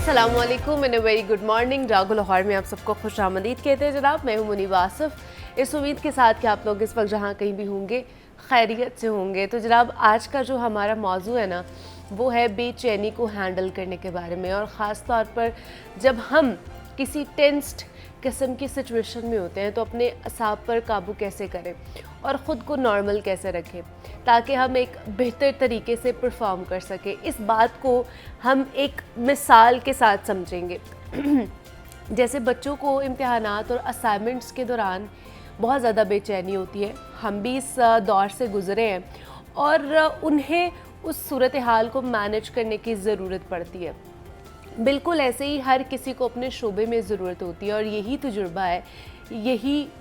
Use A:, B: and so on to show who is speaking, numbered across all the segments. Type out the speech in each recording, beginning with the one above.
A: अस्सलामुअलैकुम and very good morning. जागो लाहौर में आप सबको खुश आमदीद कहते हैं जनाब। मैं हूं मुनीब आसिफ, इस उम्मीद के साथ कि आप लोग इस वक्त जहां कहीं भी होंगे खैरियत से होंगे। तो जनाब आज का जो हमारा मौजू है ना, वो है बेचैनी को हैंडल करने के बारे में, और ख़ास तौर पर जब हम किसी टेंस्ड किस्म की सिचुएशन में होते हैं तो अपने असाब पर काबू कैसे करें और ख़ुद को नॉर्मल कैसे रखें ताकि हम एक बेहतर तरीके से परफॉर्म कर सकें। इस बात को हम एक मिसाल के साथ समझेंगे। जैसे बच्चों को इम्तिहानात और असाइनमेंट्स के दौरान बहुत ज़्यादा बेचैनी होती है, हम भी इस दौर से गुज़रे हैं और उन्हें उस सूरत हाल को मैनेज करने की ज़रूरत पड़ती है। बिल्कुल ऐसे ही हर किसी को अपने शोबे में ज़रूरत होती है और यही तजुर्बा है,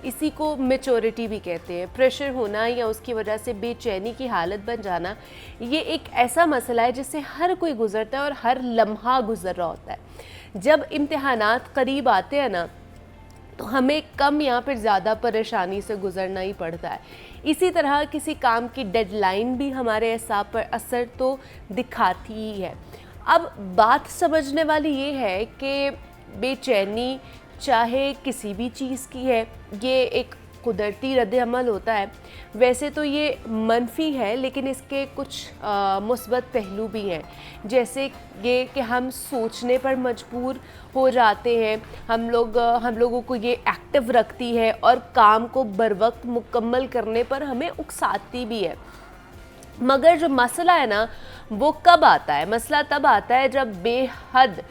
A: इसी को मैच्योरिटी भी कहते हैं। प्रेशर होना या उसकी वजह से बेचैनी की हालत बन जाना, ये एक ऐसा मसला है जिससे हर कोई गुज़रता है और हर लम्हा गुज़र रहा होता है। जब इम्तिहानात करीब आते हैं ना, तो हमें कम या फिर ज़्यादा परेशानी से गुज़रना ही पड़ता है। इसी तरह किसी काम की डेडलाइन भी हमारे असाब पर असर तो दिखाती ही है। अब बात समझने वाली ये है कि बेचैनी चाहे किसी भी चीज़ की है, ये एक कुदरती रद्द-ए-अमल होता है। वैसे तो ये मनफी है, लेकिन इसके कुछ मुस्बत पहलू भी हैं, जैसे ये कि हम सोचने पर मजबूर हो जाते हैं। हम लोगों को ये एक्टिव रखती है और काम को बरवक्त मुकम्मल करने पर हमें उकसाती भी है। मगर जो मसला है ना, वो कब आता है? मसला तब आता है जब बेहद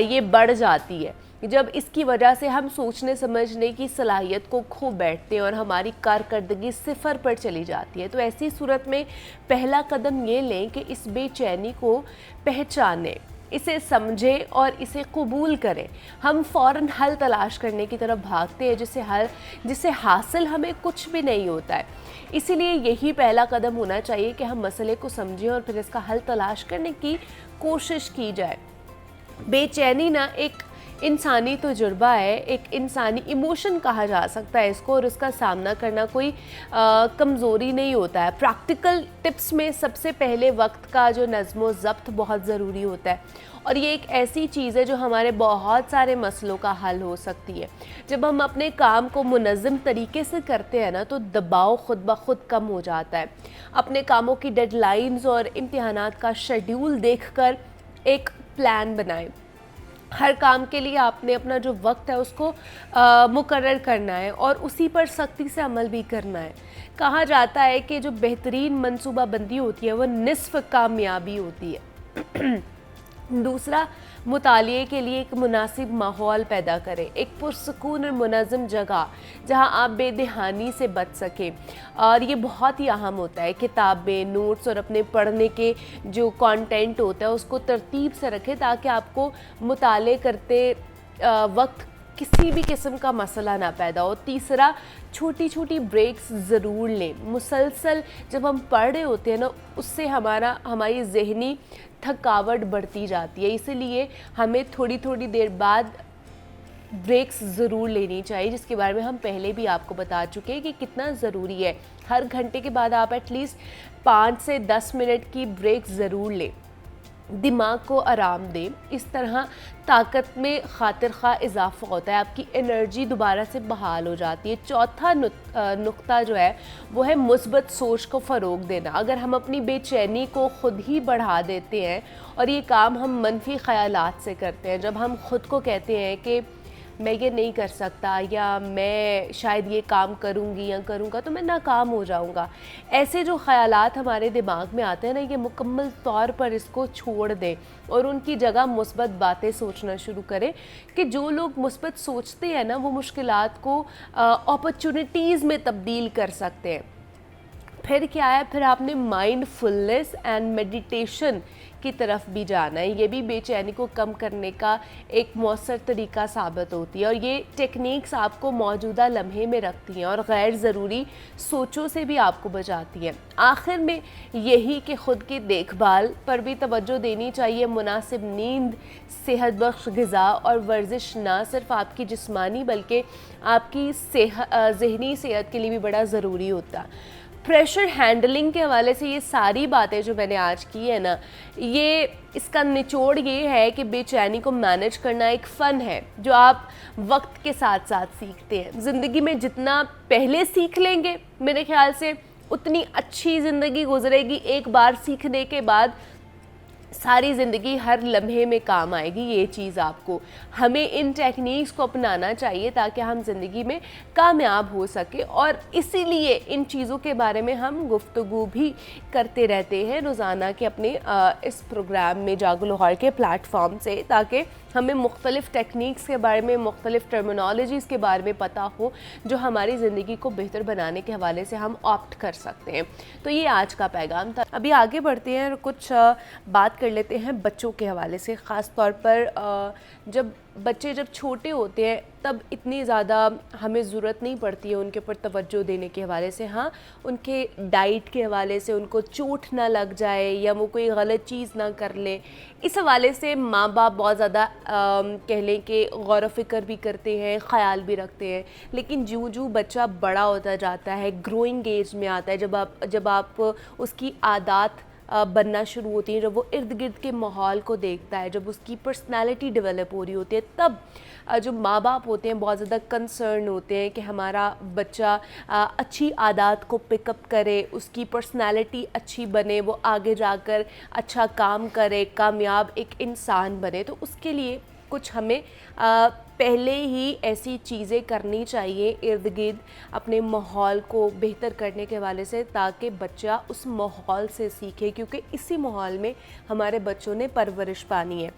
A: ये बढ़ जाती है, जब इसकी वजह से हम सोचने समझने की सलाहियत को खो बैठते हैं और हमारी कारकर्दगी सिफर पर चली जाती है। तो ऐसी सूरत में पहला कदम ये लें कि इस बेचैनी को पहचानें, इसे समझें और इसे कबूल करें। हम फ़ौरन हल तलाश करने की तरफ भागते हैं, जिससे हासिल हमें कुछ भी नहीं होता है। इसीलिए यही पहला कदम होना चाहिए कि हम मसले को समझें और फिर इसका हल तलाश करने की कोशिश की जाए। बेचैनी ना एक इंसानी तजुर्बा है, एक इंसानी इमोशन कहा जा सकता है इसको, और उसका सामना करना कोई कमज़ोरी नहीं होता है। प्रैक्टिकल टिप्स में सबसे पहले वक्त का जो नज़्म व ज़ब्त बहुत ज़रूरी होता है, और ये एक ऐसी चीज़ है जो हमारे बहुत सारे मसलों का हल हो सकती है। जब हम अपने काम को मुनज़्ज़म तरीके से करते हैं ना, तो दबाव खुद ब खुद कम हो जाता है। अपने कामों की डेडलाइंस और इम्तिहानात का शेड्यूल देखकर एक प्लान बनाएं। हर काम के लिए आपने अपना जो वक्त है उसको मुकर्रर करना है और उसी पर सख्ती से अमल भी करना है। कहा जाता है कि जो बेहतरीन मनसूबाबंदी होती है वो निस्फ़ कामयाबी होती है। दूसरा, मुतालिए के लिए एक मुनासिब माहौल पैदा करें, एक पुरसकून और मुनज़्ज़म जगह जहां आप बेदहानी से बच सकें, और ये बहुत ही अहम होता है। किताबें, नोट्स और अपने पढ़ने के जो कंटेंट होता है उसको तरतीब से रखें ताकि आपको मुताले करते वक्त किसी भी किस्म का मसला ना पैदा हो। तीसरा, छोटी छोटी ब्रेक्स ज़रूर लें। मुसलसल जब हम पढ़ रहे होते हैं ना, उससे हमारी ज़हनी थकावट बढ़ती जाती है, इसीलिए हमें थोड़ी थोड़ी देर बाद ब्रेक्स ज़रूर लेनी चाहिए, जिसके बारे में हम पहले भी आपको बता चुके हैं कि कितना ज़रूरी है। हर घंटे के बाद आप एटलीस्ट 5 से 10 मिनट की ब्रेक ज़रूर लें, दिमाग को आराम दें। इस तरह ताकत में खातिर खा इजाफा होता है, आपकी एनर्जी दोबारा से बहाल हो जाती है। चौथा नुक्ता जो है वो है मुस्बत सोच को फ़रोग देना। अगर हम अपनी बेचैनी को ख़ुद ही बढ़ा देते हैं, और ये काम हम मनफी ख़यालात से करते हैं, जब हम ख़ुद को कहते हैं कि मैं ये नहीं कर सकता या मैं शायद ये काम करूँगी या करूँगा तो मैं नाकाम हो जाऊँगा, ऐसे जो ख़यालात हमारे दिमाग में आते हैं ना, ये मुकम्मल तौर पर इसको छोड़ दें और उनकी जगह मुस्बत बातें सोचना शुरू करें। कि जो लोग मुस्बत सोचते हैं ना, वो मुश्किलात को अपॉर्चुनिटीज़ में तब्दील कर सकते हैं। फिर क्या है, फिर आपने माइंडफुलनेस एंड मेडिटेशन की तरफ भी जाना है। ये भी बेचैनी को कम करने का एक मौसर तरीका साबित होती है, और ये टेक्निक्स आपको मौजूदा लम्हे में रखती हैं और गैर ज़रूरी सोचों से भी आपको बचाती हैं। आखिर में यही कि ख़ुद की देखभाल पर भी तवज्जो देनी चाहिए। मुनासिब नींद, सेहत बख्श ग़िज़ा और वर्जिश ना सिर्फ आपकी जिस्मानी बल्कि आपकी ज़हनी सेहत के लिए भी बड़ा ज़रूरी होता है। प्रेशर हैंडलिंग के हवाले से ये सारी बातें जो मैंने आज की है ना, ये इसका निचोड़ ये है कि बेचैनी को मैनेज करना एक फ़न है जो आप वक्त के साथ साथ सीखते हैं। ज़िंदगी में जितना पहले सीख लेंगे मेरे ख्याल से उतनी अच्छी ज़िंदगी गुजरेगी। एक बार सीखने के बाद सारी ज़िंदगी हर लम्हे में काम आएगी। ये चीज़ आपको हमें इन टेक्निक्स को अपनाना चाहिए ताकि हम ज़िंदगी में कामयाब हो सके, और इसीलिए इन चीज़ों के बारे में हम गुफ्तगू भी करते रहते हैं रोज़ाना के अपने इस प्रोग्राम में जागो लाहौर के प्लेटफॉर्म से, ताकि हमें मुख्तलिफ़ टेक्निक्स के बारे में, मुख्तलिफ़ टर्मिनोलॉजीज़ के बारे में पता हो जो हमारी ज़िंदगी को बेहतर बनाने के हवाले से हम ऑप्ट कर सकते हैं। तो ये आज का पैगाम था। अभी आगे बढ़ते हैं और कुछ बात कर लेते हैं बच्चों के हवाले से। ख़ास तौर पर जब बच्चे जब छोटे होते हैं तब इतनी ज़्यादा हमें ज़रूरत नहीं पड़ती है उनके ऊपर तवज्जो देने के हवाले से। हाँ, उनके डाइट के हवाले से उनको चोट ना लग जाए या वो कोई गलत चीज़ ना कर ले, इस हवाले से माँ बाप बहुत ज़्यादा कह लें कि गौर फ़िक्र भी करते हैं, ख़याल भी रखते हैं। लेकिन जूँ जूँ बच्चा बड़ा होता जाता है, ग्रोइंग एज में आता है, जब आप उसकी आदत बनना शुरू होती है, जब वो इर्द गिर्द के माहौल को देखता है, जब उसकी पर्सनालिटी डेवलप हो रही होती है, तब जो माँ बाप होते हैं बहुत ज़्यादा कंसर्न होते हैं कि हमारा बच्चा अच्छी आदत को पिकअप करे, उसकी पर्सनालिटी अच्छी बने, वो आगे जाकर अच्छा काम करे, कामयाब एक इंसान बने। तो उसके लिए कुछ हमें पहले ही ऐसी चीज़ें करनी चाहिए इर्द गिर्द अपने माहौल को बेहतर करने के हवाले से, ताकि बच्चा उस माहौल से सीखे, क्योंकि इसी माहौल में हमारे बच्चों ने परवरिश पानी है।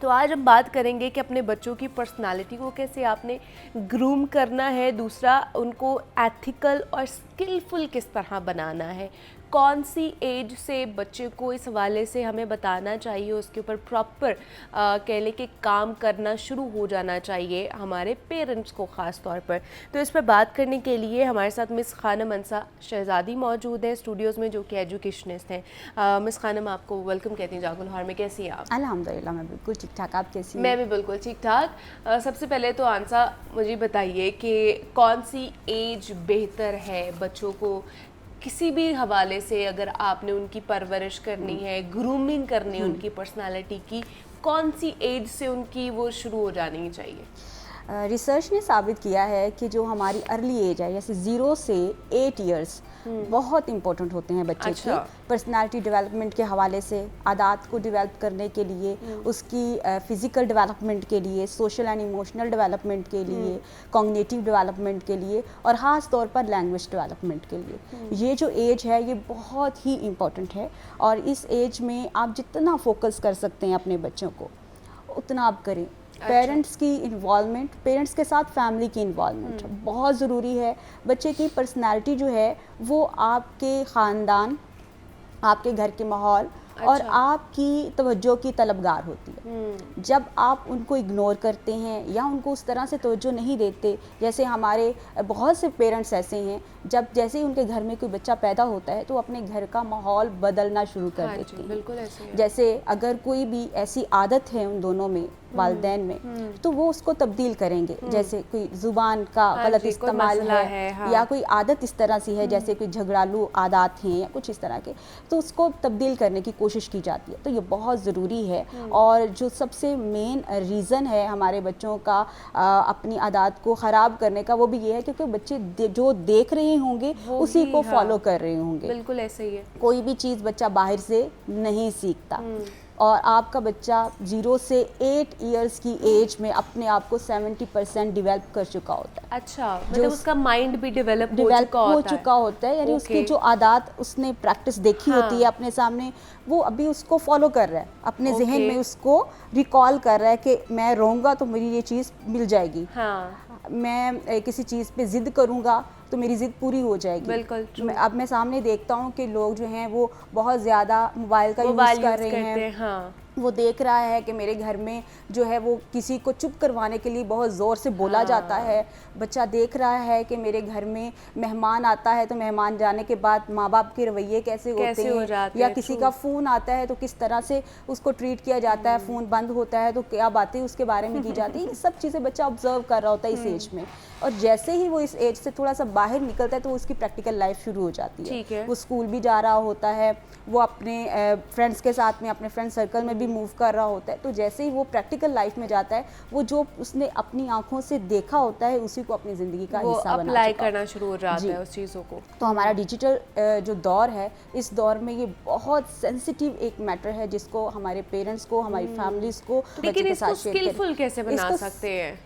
A: तो आज हम बात करेंगे कि अपने बच्चों की पर्सनालिटी को कैसे आपने ग्रूम करना है, दूसरा उनको एथिकल और स्किलफुल किस तरह बनाना है, कौन सी एज से बच्चे को इस हवाले से हमें बताना चाहिए, उसके ऊपर प्रॉपर कह लें कि काम करना शुरू हो जाना चाहिए हमारे पेरेंट्स को ख़ास तौर पर। तो इस पर बात करने के लिए हमारे साथ मिस खानम अंसा शहज़ादी मौजूद है स्टूडियोज़ में, जो कि एजुकेशनिस्ट हैं। मिस खानम, आपको वेलकम कहती हैं जागो लाहौर में। कैसी हैं आप?
B: अल्हम्दुलिल्लाह मैं बिल्कुल ठीक ठाक, आप कैसी हैं?
A: मैं भी बिल्कुल ठीक ठाक। सबसे पहले तो आंसा मुझे बताइए कि कौन सी एज बेहतर है बच्चों को किसी भी हवाले से, अगर आपने उनकी परवरिश करनी है, ग्रूमिंग करनी है उनकी पर्सनालिटी की, कौन सी एज से उनकी वो शुरू हो जानी चाहिए?
B: रिसर्च ने साबित किया है कि जो हमारी अर्ली एज है, जैसे 0 से 8 इयर्स बहुत इंपॉर्टेंट होते हैं बच्चे के पर्सनालिटी डेवलपमेंट के हवाले से, आदत को डेवलप करने के लिए, उसकी फ़िज़िकल डेवलपमेंट के लिए, सोशल एंड इमोशनल डेवलपमेंट के लिए, कॉग्निटिव डेवलपमेंट के लिए, और ख़ास तौर पर लैंग्वेज डेवलपमेंट के लिए। ये जो एज है ये बहुत ही इम्पॉर्टेंट है, और इस एज में आप जितना फोकस कर सकते हैं अपने बच्चों को उतना आप करें। पेरेंट्स की इन्वॉल्वमेंट, पेरेंट्स के साथ फैमिली की इन्वॉल्वमेंट बहुत ज़रूरी है। बच्चे की पर्सनालिटी जो है वो आपके ख़ानदान, आपके घर के माहौल और आपकी तवज्जो की तलबगार होती है। जब आप उनको इग्नोर करते हैं या उनको उस तरह से तवज्जो नहीं देते, जैसे हमारे बहुत से पेरेंट्स ऐसे हैं, जब जैसे ही उनके घर में कोई बच्चा पैदा होता है तो अपने घर का माहौल बदलना शुरू कर देते हैं।
A: बिल्कुल ऐसे है।
B: जैसे अगर कोई भी ऐसी आदत है उन दोनों में, वालिदैन में, तो वो उसको तब्दील करेंगे। जैसे कोई ज़ुबान का गलत इस्तेमाल है या कोई आदत इस तरह सी है, जैसे कोई झगड़ालू आदत हैं या कुछ इस तरह के, तो उसको तब्दील करने की कोशिश की जाती है। तो ये बहुत ज़रूरी है। और जो सबसे मेन रीज़न है हमारे बच्चों का अपनी आदत को ख़राब करने का, वो भी ये है क्योंकि बच्चे जो देख रहे होंगे उसी को फॉलो कर रहे होंगे।
A: बिल्कुल ऐसे ही है।
B: कोई भी चीज़ बच्चा बाहर से नहीं सीखता, और आपका बच्चा 0 से 8 इयर्स की एज में अपने आप को 70% डेवलप कर चुका होता है।
A: अच्छा, मतलब उसका माइंड भी डेवलप
B: हो चुका होता है, यानी उसकी जो आदत उसने प्रैक्टिस देखी होती है अपने सामने, वो अभी उसको फॉलो कर रहा है, अपने जहन में उसको रिकॉल कर रहा है कि मैं रहूँगा तो मेरी ये चीज़ मिल जाएगी। मैं किसी चीज़ पे ज़िद करूँगा तो मेरी ज़िद पूरी हो जाएगी।
A: बिल्कुल।
B: मैं सामने देखता हूँ कि लोग जो हैं वो बहुत ज़्यादा मोबाइल का यूज़ कर रहे हैं। वो देख रहा है कि मेरे घर में जो है वो किसी को चुप करवाने के लिए बहुत ज़ोर से बोला जाता है। बच्चा देख रहा है कि मेरे घर में मेहमान आता है तो मेहमान जाने के बाद माँ बाप के रवैये कैसे होते हैं, या किसी का फ़ोन आता है तो किस तरह से उसको ट्रीट किया जाता है, फ़ोन बंद होता है तो क्या बातें उसके बारे में की जाती है। ये सब चीज़ें बच्चा ऑब्जर्व कर रहा होता है इस एज में, और जैसे ही वो इस एज से थोड़ा सा बाहर निकलता है तो उसकी प्रैक्टिकल लाइफ शुरू हो जाती है। वो स्कूल भी जा रहा होता है, वो अपने फ्रेंड्स के साथ में अपने फ्रेंड सर्कल में भी मूव कर रहा होता है। तो जैसे ही वो प्रैक्टिकल लाइफ में जाता है, वो जो उसने अपनी आंखों से देखा होता है उसी को अपनी ज़िंदगी का हिस्सा बना
A: अप्लाई करना शुरू हो जाता है उस चीज़ों को।
B: तो हमारा डिजिटल जो दौर है, इस दौर में ये बहुत सेंसिटिव एक मैटर है जिसको हमारे पेरेंट्स को, हमारी फैमिलीज़ को
A: लेकिन इसको स्किलफुल कैसे बना सकते हैं?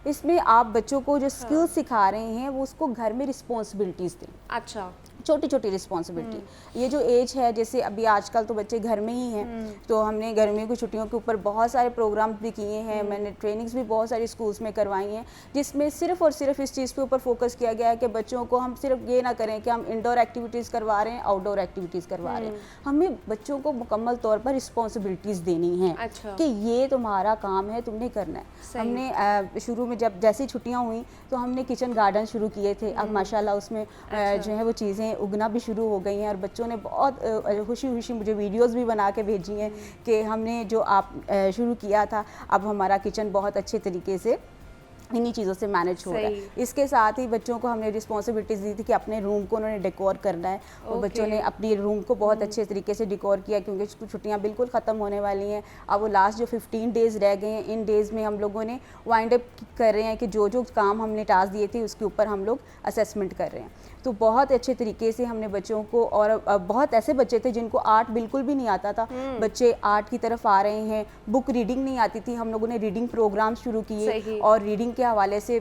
B: इसमें आप बच्चों को जो स्किल्स सिखा रहे हैं वो उसको घर में रिस्पॉन्सिबिलिटीज़ दें।
A: अच्छा,
B: छोटी छोटी रिस्पॉन्सिबिलिटी। ये जो एज है, जैसे अभी आजकल तो बच्चे घर में ही हैं, तो हमने गर्मियों की छुट्टियों के ऊपर बहुत सारे प्रोग्राम भी किए हैं, मैंने ट्रेनिंग्स भी बहुत सारी स्कूल्स में करवाई हैं, जिसमें सिर्फ और सिर्फ इस चीज़ के ऊपर फोकस किया गया है कि बच्चों को हम सिर्फ ये ना करें कि हम इंडोर एक्टिविटीज़ करवा रहे हैं, आउटडोर एक्टिविटीज़ करवा रहे हैं। हमें बच्चों को मुकम्मल तौर पर रिस्पॉन्सिबिलिटीज़ देनी है।
A: अच्छा।
B: कि ये तुम्हारा काम है, तुमने करना है। हमने शुरू में जब जैसी छुट्टियाँ हुई तो हमने किचन गार्डन शुरू किए थे। अब माशाल्लाह उसमें जो है वो चीज़ें उगना भी शुरू हो गई हैं, और बच्चों ने बहुत खुशी खुशी मुझे वीडियोस भी बना के भेजी हैं कि हमने जो आप शुरू किया था, अब हमारा किचन बहुत अच्छे तरीके से इन्हीं चीज़ों से मैनेज हो रहा है। इसके साथ ही बच्चों को हमने रिस्पॉन्सिबिलिटीज़ दी थी कि अपने रूम को उन्होंने डेकोर करना है, और बच्चों ने अपने रूम को बहुत अच्छे तरीके से डेकोर किया, क्योंकि छुट्टियां बिल्कुल ख़त्म होने वाली हैं। अब वो लास्ट जो 15 डेज़ रह गए हैं, इन डेज़ में हम लोगों ने वाइंड अप कर रहे हैं कि जो जो काम हमने टास्क दिए थे उसके ऊपर हम लोग असेसमेंट कर रहे हैं। तो बहुत अच्छे तरीके से हमने बच्चों को, और बहुत ऐसे बच्चे थे जिनको आर्ट बिल्कुल भी नहीं आता था, बच्चे आर्ट की तरफ आ रहे हैं। बुक रीडिंग नहीं आती थी, हम लोगों ने रीडिंग प्रोग्राम शुरू किए, और रीडिंग के हवाले से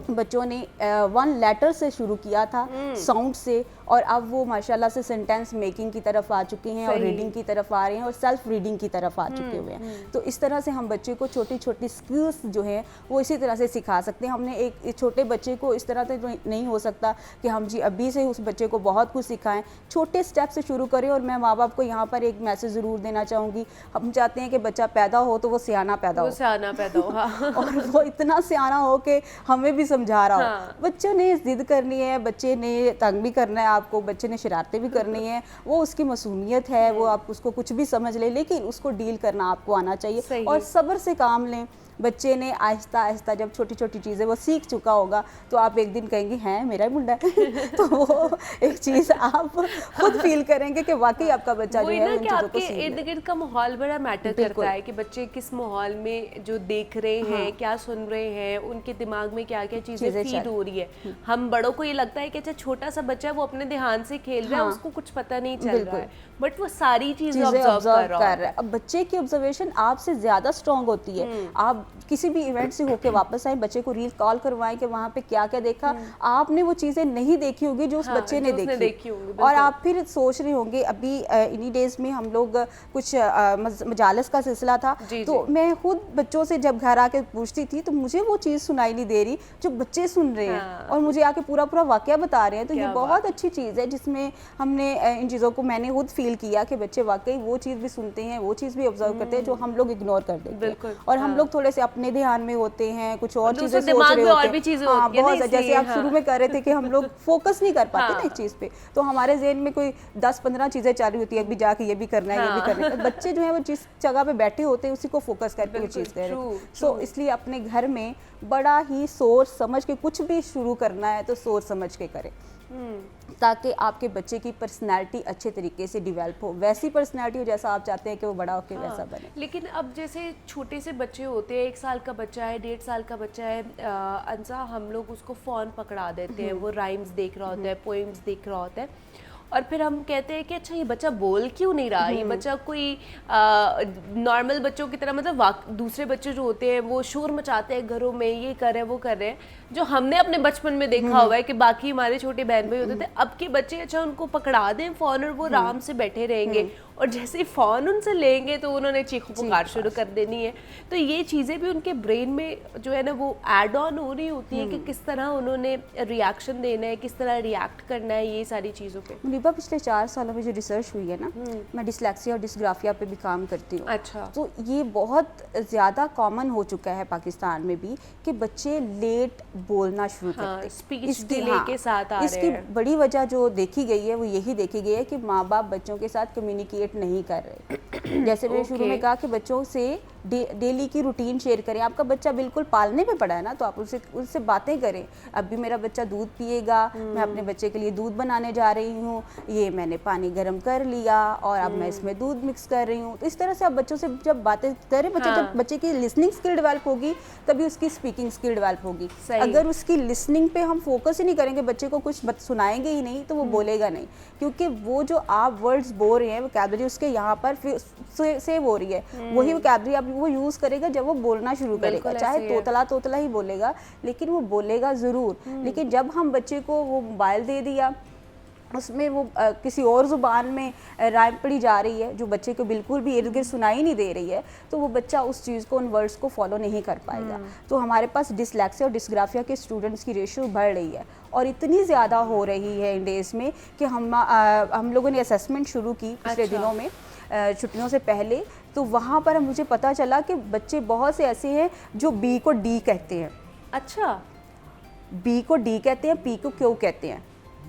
B: बच्चों ने 1 लेटर से शुरू किया था, साउंड से, और अब वो माशाल्लाह से सेंटेंस मेकिंग की तरफ आ चुके हैं, और रीडिंग की तरफ आ रहे हैं, और सेल्फ रीडिंग की तरफ आ चुके हुए हैं। तो इस तरह से हम बच्चे को छोटी छोटी स्किल्स जो हैं वो इसी तरह से सिखा सकते हैं। हमने एक छोटे बच्चे को इस तरह से नहीं हो सकता कि हम जी अभी से उस बच्चे को बहुत कुछ सिखाएं, छोटे स्टेप से शुरू करें। और मैं माँ बाप को यहाँ पर एक मैसेज ज़रूर देना चाहूँगी, हम चाहते हैं कि बच्चा पैदा हो तो वो सियाना पैदा हो, और वो इतना सियाना हो कि हमें भी समझा रहा हो। बच्चों ने जिद करनी है, बच्चे ने तंग भी करना है आपको, बच्चे ने शरारतें भी करनी है, वो उसकी मासूमियत है, वो आप उसको कुछ भी समझ ले, लेकिन उसको डील करना आपको आना चाहिए, और सब्र से काम लें। बच्चे ने आहिस्ता आहिस्ता जब छोटी छोटी चीज़ें वो सीख चुका होगा तो आप एक दिन कहेंगे हैं मेरा ही मुंडा है तो वो एक चीज़ आप खुद फील करेंगे कि वाकई आपका बच्चा जो है उन चीज़ों को सीख
A: इर्द गिर्द का माहौल बड़ा मैटर करता है कि बच्चे किस माहौल में जो देख रहे हैं, क्या सुन रहे हैं, उनके दिमाग में क्या क्या चीज़ें फीड हो रही है। हम बड़ों को ये लगता है कि अच्छा छोटा सा बच्चा है वो अपने ध्यान से खेल रहा है, उसको कुछ पता नहीं चल रहा है, बट वो सारी चीज़ें ऑब्जर्व कर रहा है।
B: अब बच्चे की ऑब्जर्वेशन आपसे ज़्यादा स्ट्रॉन्ग होती है। आप किसी भी इवेंट से होके वापस आए, बच्चे को रील कॉल करवाएं कि वहाँ पे क्या क्या देखा, आपने वो चीज़ें नहीं देखी होगी जो उस बच्चे ने देखी होंगी, और आप फिर सोच रहे होंगे। अभी इन्हीं डेज में हम लोग कुछ मजालस का सिलसिला था, तो मैं खुद बच्चों से जब घर आके पूछती थी तो मुझे वो चीज़ सुनाई नहीं दे रही जो बच्चे सुन रहे हैं, और मुझे आके पूरा पूरा वाकया बता रहे हैं। तो ये बहुत अच्छी चीज़ है जिसमें हमने इन चीज़ों को, मैंने खुद फील किया कि बच्चे वाकई वो चीज़ भी सुनते हैं, वो चीज़ भी ऑब्जर्व करते हैं जो हम लोग इग्नोर कर देते हैं, और हम लोग थोड़े से अपने ध्यान में होते हैं, कुछ और चीजें सोच रहे होते हैं। हाँ, बहुत जैसे आप शुरू में कर रहे थे कि हम लोग फोकस नहीं कर पाते ना एक चीज पे, तो हमारे ज़हन में कोई 10-15 चीजें चालू होती है, अभी जाके ये भी करना है, ये भी करना है। बच्चे जो है वो जिस जगह पे बैठे होते हैं उसी को फोकस करके वो चीज कर रहे हैं। तो इसलिए अपने घर में बड़ा ही सोच समझ के कुछ भी शुरू करना है तो सोच समझ के करें, ताकि आपके बच्चे की पर्सनैलिटी अच्छे तरीके से डेवलप हो, वैसी पर्सनैलिटी हो जैसा आप चाहते हैं कि वो बड़ा होकर वैसा बने।
A: लेकिन अब जैसे छोटे से बच्चे होते हैं, 1 साल का बच्चा है, 1.5 साल का बच्चा है, अंसा हम लोग उसको फ़ोन पकड़ा देते हैं, वो राइम्स देख रहा होता है, पोइम्स देख रहा होता है, और फिर हम कहते हैं कि अच्छा ये बच्चा बोल क्यों नहीं रहा, ये बच्चा कोई नॉर्मल बच्चों की तरह, मतलब दूसरे बच्चे जो होते हैं वो शोर मचाते हैं घरों में, ये कर रहे हैं वो कर रहे हैं, जो हमने अपने बचपन में देखा हुआ है कि बाकी हमारे छोटे बहन भाई होते थे। अब के बच्चे अच्छा उनको पकड़ा दें फ़ोन और वो आराम से बैठे रहेंगे, और जैसे ही फ़ोन उनसे लेंगे तो उन्होंने चीखों पुकार शुरू कर देनी है। तो ये चीज़ें भी उनके ब्रेन में जो है ना वो ऐड ऑन हो रही होती है कि किस तरह उन्होंने रिएक्शन देना है, किस तरह रिएक्ट करना है ये सारी चीज़ों पे।
B: मुनीबा पिछले 4 सालों में जो रिसर्च हुई है ना, मैं डिस्लेक्सिया और डिस्ग्राफिया पे भी काम करती हूँ।
A: अच्छा।
B: तो ये बहुत ज़्यादा कॉमन हो चुका है पाकिस्तान में भी कि बच्चे लेट बोलना शुरू करते हैं।
A: स्पीच डिले के साथ आ रहे
B: इसकी
A: हैं।
B: बड़ी वजह जो देखी गई है वो यही देखी गई है कि माँ बाप बच्चों के साथ कम्युनिकेट नहीं कर रहे। जैसे मैंने शुरू में कहा कि बच्चों से डेली की रूटीन शेयर करें। आपका बच्चा बिल्कुल पालने में पड़ा है ना, तो आप उससे बातें करें। अब भी मेरा बच्चा दूध पिएगा, मैं अपने बच्चे के लिए दूध बनाने जा रही हूँ, ये मैंने पानी गर्म कर लिया और अब मैं इसमें दूध मिक्स कर रही हूँ। तो इस तरह से आप बच्चों से जब बातें करें, जब बच्चे की लिसनिंग स्किल डेवलप होगी तभी उसकी स्पीकिंग स्किल डेवलप होगी। अगर उसकी लिसनिंग पे हम फोकस ही नहीं करेंगे, बच्चे को कुछ सुनाएंगे ही नहीं, तो वो बोलेगा नहीं, क्योंकि वो जो आप वर्ड्स बोल रहे हैं वोकैबुलरी उसके यहाँ पर सेव हो रही है। वही वोकैबुलरी आप वो यूज़ करेगा जब वो बोलना शुरू करेगा। चाहे तोतला तोतला ही बोलेगा, लेकिन वो बोलेगा ज़रूर। लेकिन जब हम बच्चे को वो मोबाइल दे दिया, उसमें वो किसी और ज़ुबान में राइम पढ़ी जा रही है जो बच्चे को बिल्कुल भी इर्द गिर्द सुनाई नहीं दे रही है, तो वो बच्चा उस चीज़ को, उन वर्ड्स को फॉलो नहीं कर पाएगा। तो हमारे पास डिस्लेक्सिया और डिस्ग्राफिया के स्टूडेंट्स की रेशियो बढ़ रही है और इतनी ज़्यादा हो रही है इन डेज़ में कि हम लोगों ने असेसमेंट शुरू की पिछले दिनों में छुट्टियों से पहले। तो वहाँ पर मुझे पता चला कि बच्चे बहुत से ऐसे हैं जो बी को डी कहते हैं।
A: अच्छा।
B: बी को डी कहते हैं, पी को क्यों कहते हैं।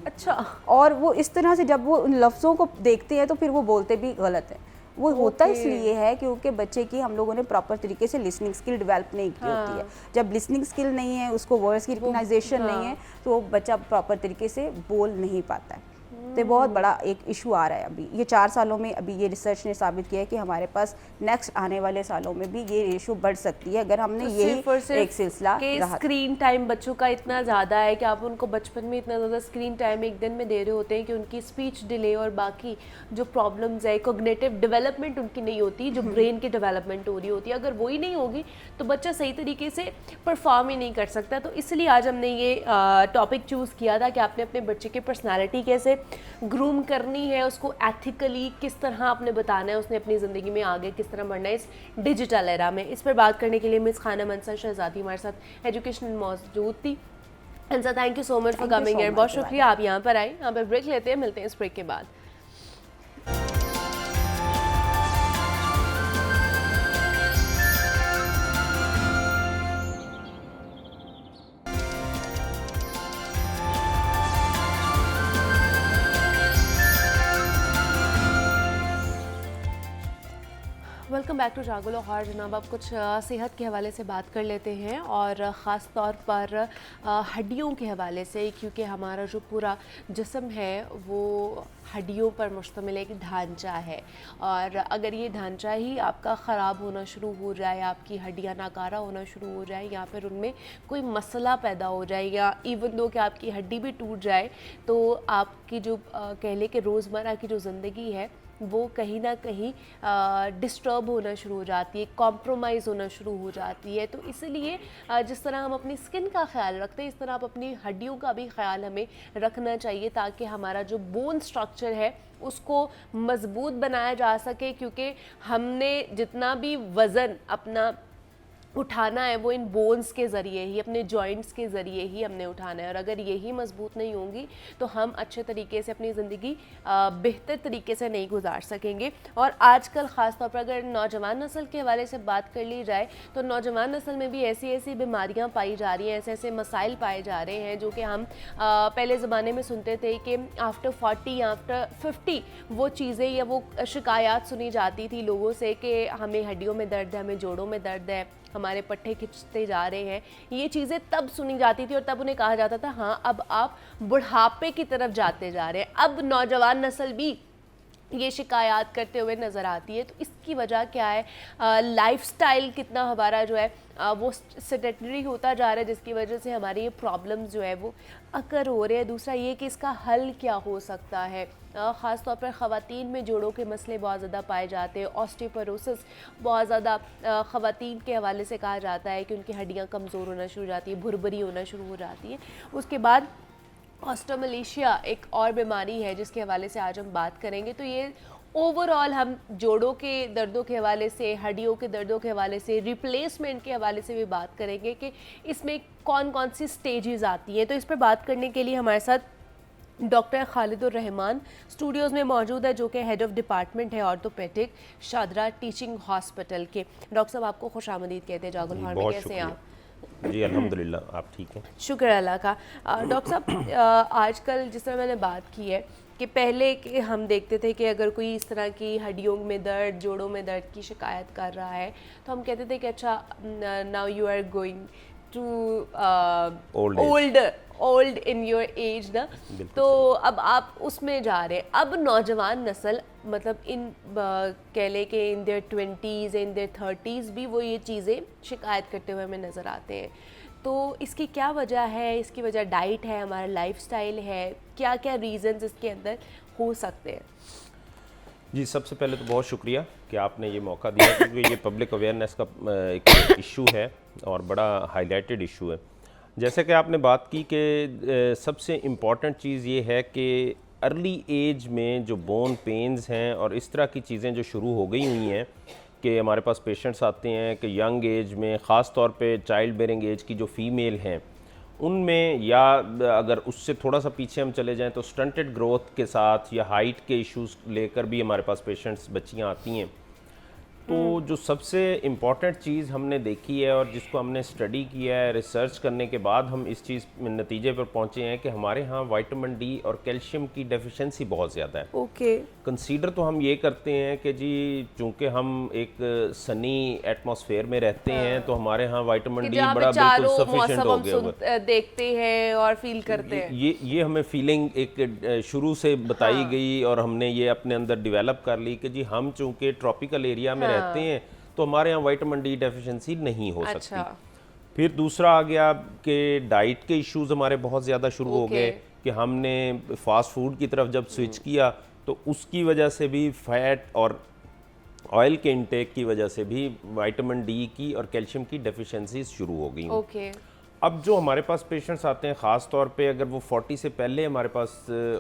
A: अच्छा।
B: और वो इस तरह से जब वो उन लफ्ज़ों को देखते हैं तो फिर वो बोलते भी गलत है। वो होता इसलिए है क्योंकि बच्चे की हम लोगों ने प्रॉपर तरीके से लिसनिंग स्किल डेवलप नहीं की होती है। जब लिसनिंग स्किल नहीं है, उसको वर्ड्स की रिकग्नाइजेशन नहीं है, तो बच्चा प्रॉपर तरीके से बोल नहीं पाता है। तो बहुत बड़ा एक इशू आ रहा है अभी ये 4 सालों में। अभी ये रिसर्च ने साबित किया है कि हमारे पास नेक्स्ट आने वाले सालों में भी ये रेशो बढ़ सकती है अगर हमने यही एक सिलसिला रहा।
A: स्क्रीन टाइम बच्चों का इतना ज़्यादा है कि आप उनको बचपन में इतना ज़्यादा स्क्रीन टाइम एक दिन में दे रहे होते हैं कि उनकी स्पीच डिले और बाकी जो प्रॉब्लम्स है, कोग्निटिव डेवलपमेंट उनकी नहीं होती, जो ब्रेन की डेवलपमेंट हो रही होती है, अगर वो ही नहीं होगी तो बच्चा सही तरीके से परफॉर्म ही नहीं कर सकता। तो इसलिए आज हमने ये टॉपिक चूज़ किया था कि आपने अपने बच्चे की पर्सनैलिटी कैसे ग्रूम करनी है, उसको एथिकली किस तरह आपने बताना है, उसने अपनी ज़िंदगी में आगे किस तरह बढ़ना है इस डिजिटल एरा में। इस पर बात करने के लिए मिस खाना मंसर शहजादी हमारे साथ एजुकेशन मौजूद थी। Ansa, thank you so much for coming here. बहुत शुक्रिया आप यहाँ पर आए। यहाँ पर ब्रेक लेते हैं, मिलते हैं इस ब्रेक के बाद। वेलकम बैक टू जागो लाहौर। जनाब, अब कुछ सेहत के हवाले से बात कर लेते हैं और ख़ास तौर पर हड्डियों के हवाले से, क्योंकि हमारा जो पूरा जिस्म है वो हड्डियों पर मुश्तमिल एक ढांचा है और अगर ये ढांचा ही आपका ख़राब होना शुरू हो जाए, आपकी हड्डियाँ नाकारा होना शुरू हो जाए या फिर उनमें कोई मसला पैदा हो जाए या इवन दो कि आपकी हड्डी भी टूट जाए, तो आपकी जो कह लें कि रोज़मर्रा की जो ज़िंदगी है वो कहीं ना कहीं डिस्टर्ब होना शुरू हो जाती है, कॉम्प्रोमाइज़ होना शुरू हो जाती है। तो इसलिए जिस तरह हम अपनी स्किन का ख्याल रखते हैं, इस तरह आप अपनी हड्डियों का भी ख्याल हमें रखना चाहिए ताकि हमारा जो बोन स्ट्रक्चर है उसको मज़बूत बनाया जा सके, क्योंकि हमने जितना भी वज़न अपना उठाना है वो इन बोन्स के ज़रिए ही, अपने जॉइंट्स के ज़रिए ही हमने उठाना है और अगर यही मजबूत नहीं होंगी तो हम अच्छे तरीके से अपनी ज़िंदगी बेहतर तरीके से नहीं गुजार सकेंगे। और आजकल ख़ास तौर पर अगर नौजवान नस्ल के हवाले से बात कर ली जाए तो नौजवान नस्ल में भी ऐसी ऐसी बीमारियां पाई जा रही हैं, ऐसे ऐसे मसाइल पाए जा रहे हैं जो कि हम पहले ज़माने में सुनते थे कि आफ्टर 40 आफ्टर 50 वो चीज़ें या वो शिकायत सुनी जाती थी लोगों से कि हमें हड्डियों में दर्द है, हमें जोड़ों में दर्द है, हमारे पट्टे खिंचते जा रहे हैं। ये चीज़ें तब सुनी जाती थी और तब उन्हें कहा जाता था हाँ अब आप बुढ़ापे की तरफ जाते जा रहे हैं। अब नौजवान नस्ल भी ये शिकायत करते हुए नज़र आती है। तो इसकी वजह क्या है? लाइफस्टाइल कितना हमारा जो है वो सेडेंटरी होता जा रहा है, जिसकी वजह से हमारी ये प्रॉब्लम्स जो है वो अकर हो रहे हैं। दूसरा ये कि इसका हल क्या हो सकता है? ख़ास तौर पर ख़वातीन में जोड़ों के मसले बहुत ज़्यादा पाए जाते हैं। ऑस्टियोपोरोसिस बहुत ज़्यादा ख़वातीन के हवाले से कहा जाता है कि उनकी हड्डियाँ कमज़ोर होना शुरू हो जाती है, भुरभुरी होना शुरू हो जाती है। उसके बाद ऑस्टियोमलेशिया एक और बीमारी है जिसके हवाले से आज हम बात करेंगे। तो ये ओवरऑल हम जोड़ों के दर्दों के हवाले से, हड्डियों के दर्दों के हवाले से, रिप्लेसमेंट के हवाले से भी बात करेंगे कि इसमें कौन कौन सी स्टेजेस आती हैं। तो इस पर बात करने के लिए हमारे साथ डॉक्टर खालिदुर रहमान स्टूडियोज़ में मौजूद है, जो कि हेड ऑफ डिपार्टमेंट है ऑर्थोपेडिक शादरा टीचिंग हॉस्पिटल के। डॉक्टर साहब आपको खुश आमदीद कहते हैं जागुल हॉल में, कैसे हैं आप?
C: जी अल्हम्दुलिल्लाह, आप ठीक हैं?
A: शुक्र अल्लाह का। डॉक्टर साहब आजकल जिस तरह मैंने बात की है कि पहले के हम देखते थे कि अगर कोई इस तरह की हड्डियों में दर्द, जोड़ों में दर्द की शिकायत कर रहा है तो हम कहते थे कि अच्छा now you are going to old in your age ना, तो अब आप उसमें जा रहे हैं। अब नौजवान नस्ल मतलब इन कह ले कि in their 20s in their 30s भी वो ये चीज़ें शिकायत करते हुए हमें नज़र आते हैं। तो इसकी क्या वजह है? इसकी वजह डाइट है, हमारा लाइफस्टाइल है, क्या क्या रीजंस इसके अंदर हो सकते हैं?
C: जी सबसे पहले तो बहुत शुक्रिया कि आपने ये मौका दिया, क्योंकि ये पब्लिक अवेयरनेस का एक इशू है और बड़ा हाईलाइटेड इशू है। जैसे कि आपने बात की कि सबसे इम्पॉर्टेंट चीज़ ये है कि अर्ली एज में जो बोन पेन्स हैं और इस तरह की चीज़ें जो शुरू हो गई हुई हैं कि हमारे पास पेशेंट्स आते हैं कि यंग एज में, ख़ास तौर पे चाइल्ड बेयरिंग एज की जो फ़ीमेल हैं उनमें, या अगर उससे थोड़ा सा पीछे हम चले जाएं तो स्टंटेड ग्रोथ के साथ या हाइट के इश्यूज़ लेकर भी हमारे पास पेशेंट्स, बच्चियां आती हैं। तो जो सबसे इम्पॉर्टेंट चीज़ हमने देखी है और जिसको हमने स्टडी किया है, रिसर्च करने के बाद हम इस चीज़ में नतीजे पर पहुँचे हैं कि हमारे यहाँ विटामिन डी और कैल्शियम की डेफिशिएंसी बहुत ज़्यादा है।
A: ओके।
C: कंसीडर तो हम ये करते हैं कि जी चूँकि हम एक सनी एटमॉस्फेयर में रहते हैं तो हमारे यहाँ विटामिन डी बड़ा बिल्कुल सफिशिएंट हो गया हुआ है,
A: देखते हैं और फील करते हैं।
C: ये हमें फीलिंग एक शुरू से बताई गई और हमने ये अपने अंदर डेवलप कर ली कि जी हम चूँकि ट्रॉपिकल एरिया में रहते हैं तो हमारे यहाँ विटामिन डी डेफिशिएंसी नहीं हो सकती। फिर दूसरा आ गया कि डाइट के इश्यूज हमारे बहुत ज़्यादा शुरू हो गए कि हमने फास्ट फूड की तरफ जब स्विच किया तो उसकी वजह से भी फैट और ऑयल के इंटेक की वजह से भी विटामिन डी की और कैल्शियम की डेफिशिएंसीज शुरू हो गई। अब जो हमारे पास पेशेंट्स आते हैं, ख़ास तौर पे अगर वो 40 से पहले हमारे पास,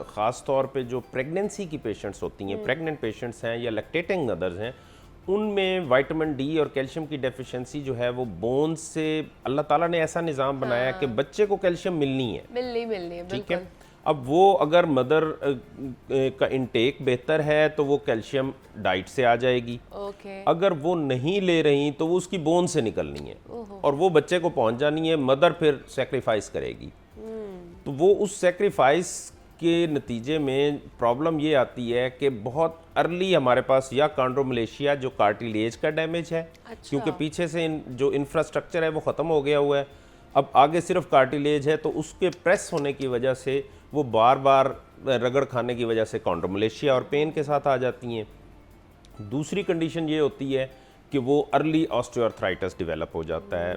C: ख़ास तौर पे जो प्रेगनेंसी की पेशेंट्स होती हैं, प्रेग्नेंट पेशेंट्स हैं या लैक्टेटिंग मदर्स हैं, उनमें विटामिन डी और कैल्शियम की डेफिशिएंसी जो है वो बोन्स से, अल्लाह ताला ने ऐसा निज़ाम बनाया कि बच्चे को कैल्शियम मिलनी है, ठीक है। अब वो अगर मदर का इंटेक बेहतर है तो वो कैल्शियम डाइट से आ जाएगी। अगर वो नहीं ले रही तो वो उसकी बोन से निकलनी है और वो बच्चे को पहुंच जानी है, मदर फिर सेक्रीफाइस करेगी। तो वो उस सेक्रीफाइस के नतीजे में प्रॉब्लम ये आती है कि बहुत अर्ली हमारे पास या कॉन्ड्रोमलेशिया जो कार्टिलेज का डैमेज है, क्योंकि पीछे से जो इंफ्रास्ट्रक्चर है वो ख़त्म हो गया हुआ है, अब आगे सिर्फ कार्टिलेज है, तो उसके प्रेस होने की वजह से वो बार बार रगड़ खाने की वजह से कॉन्ड्रोमलेशिया और पेन के साथ आ जाती हैं। दूसरी कंडीशन ये होती है कि वो अर्ली ऑस्टियोआर्थराइटिस डेवलप हो जाता है।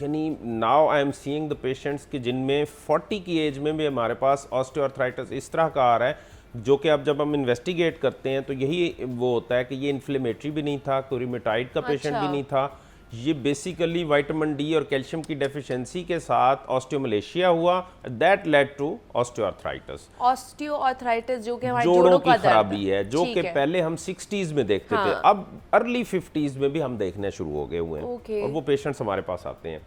C: यानी now I am seeing the patients कि जिनमें 40 की एज में भी हमारे पास ऑस्टियोआर्थराइटिस इस तरह का आ रहा है, जो कि अब जब हम इन्वेस्टिगेट करते हैं तो यही वो होता है कि ये इन्फ्लेमेटरी भी नहीं था, कोई रूमेटॉइड का पेशेंट भी नहीं था, ये बेसिकली विटामिन डी और कैल्शियम की डेफिशिएंसी के साथ ऑस्टियोमलेशिया हुआ, that led to osteoarthritis.
A: Osteoarthritis जो कि हमारे
C: जोड़ों की खराबी है, जो कि पहले हम 60s में देखते थे, अब अर्ली 50s में भी हम देखने शुरू हो गए हुए हैं और वो पेशेंट्स हमारे पास आते हैं।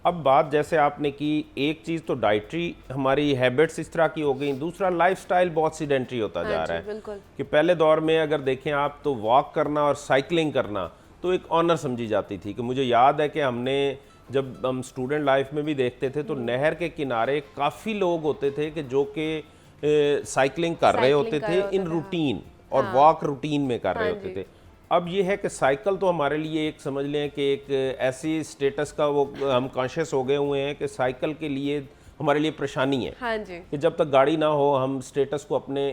C: अब बात जैसे आपने की, एक चीज़ तो डाइटरी हमारी हैबिट्स इस तरह की हो गई, दूसरा लाइफस्टाइल बहुत सीडेंटरी होता जा रहा है कि पहले दौर में अगर देखें आप तो वॉक करना और साइकिलिंग करना तो एक ऑनर समझी जाती थी। कि मुझे याद है कि हमने जब हम स्टूडेंट लाइफ में भी देखते थे तो नहर के किनारे काफ़ी लोग होते थे कि जो कि साइकिलिंग कर रहे होते थे इन रूटीन और वॉक रूटीन में कर रहे होते थे। अब ये है कि साइकिल तो हमारे लिए एक समझ लें कि एक ऐसी स्टेटस का वो हम कॉन्शियस हो गए हुए हैं कि साइकिल के लिए हमारे लिए परेशानी है कि जब तक गाड़ी ना हो हम स्टेटस को अपने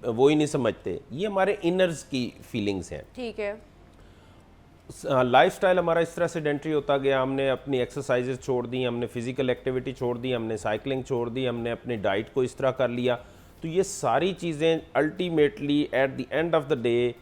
C: वो ही नहीं समझते। ये हमारे इनर्स की फीलिंग्स हैं, ठीक है। लाइफस्टाइल हमारा इस तरह से सेडेंटरी होता गया, हमने अपनी एक्सरसाइजेज छोड़ दी, हमने फिजिकल एक्टिविटी छोड़ दी, हमने साइकिलिंग छोड़ दी, हमने अपनी डाइट को इस तरह कर लिया। तो ये सारी चीज़ें ultimately at the end of the day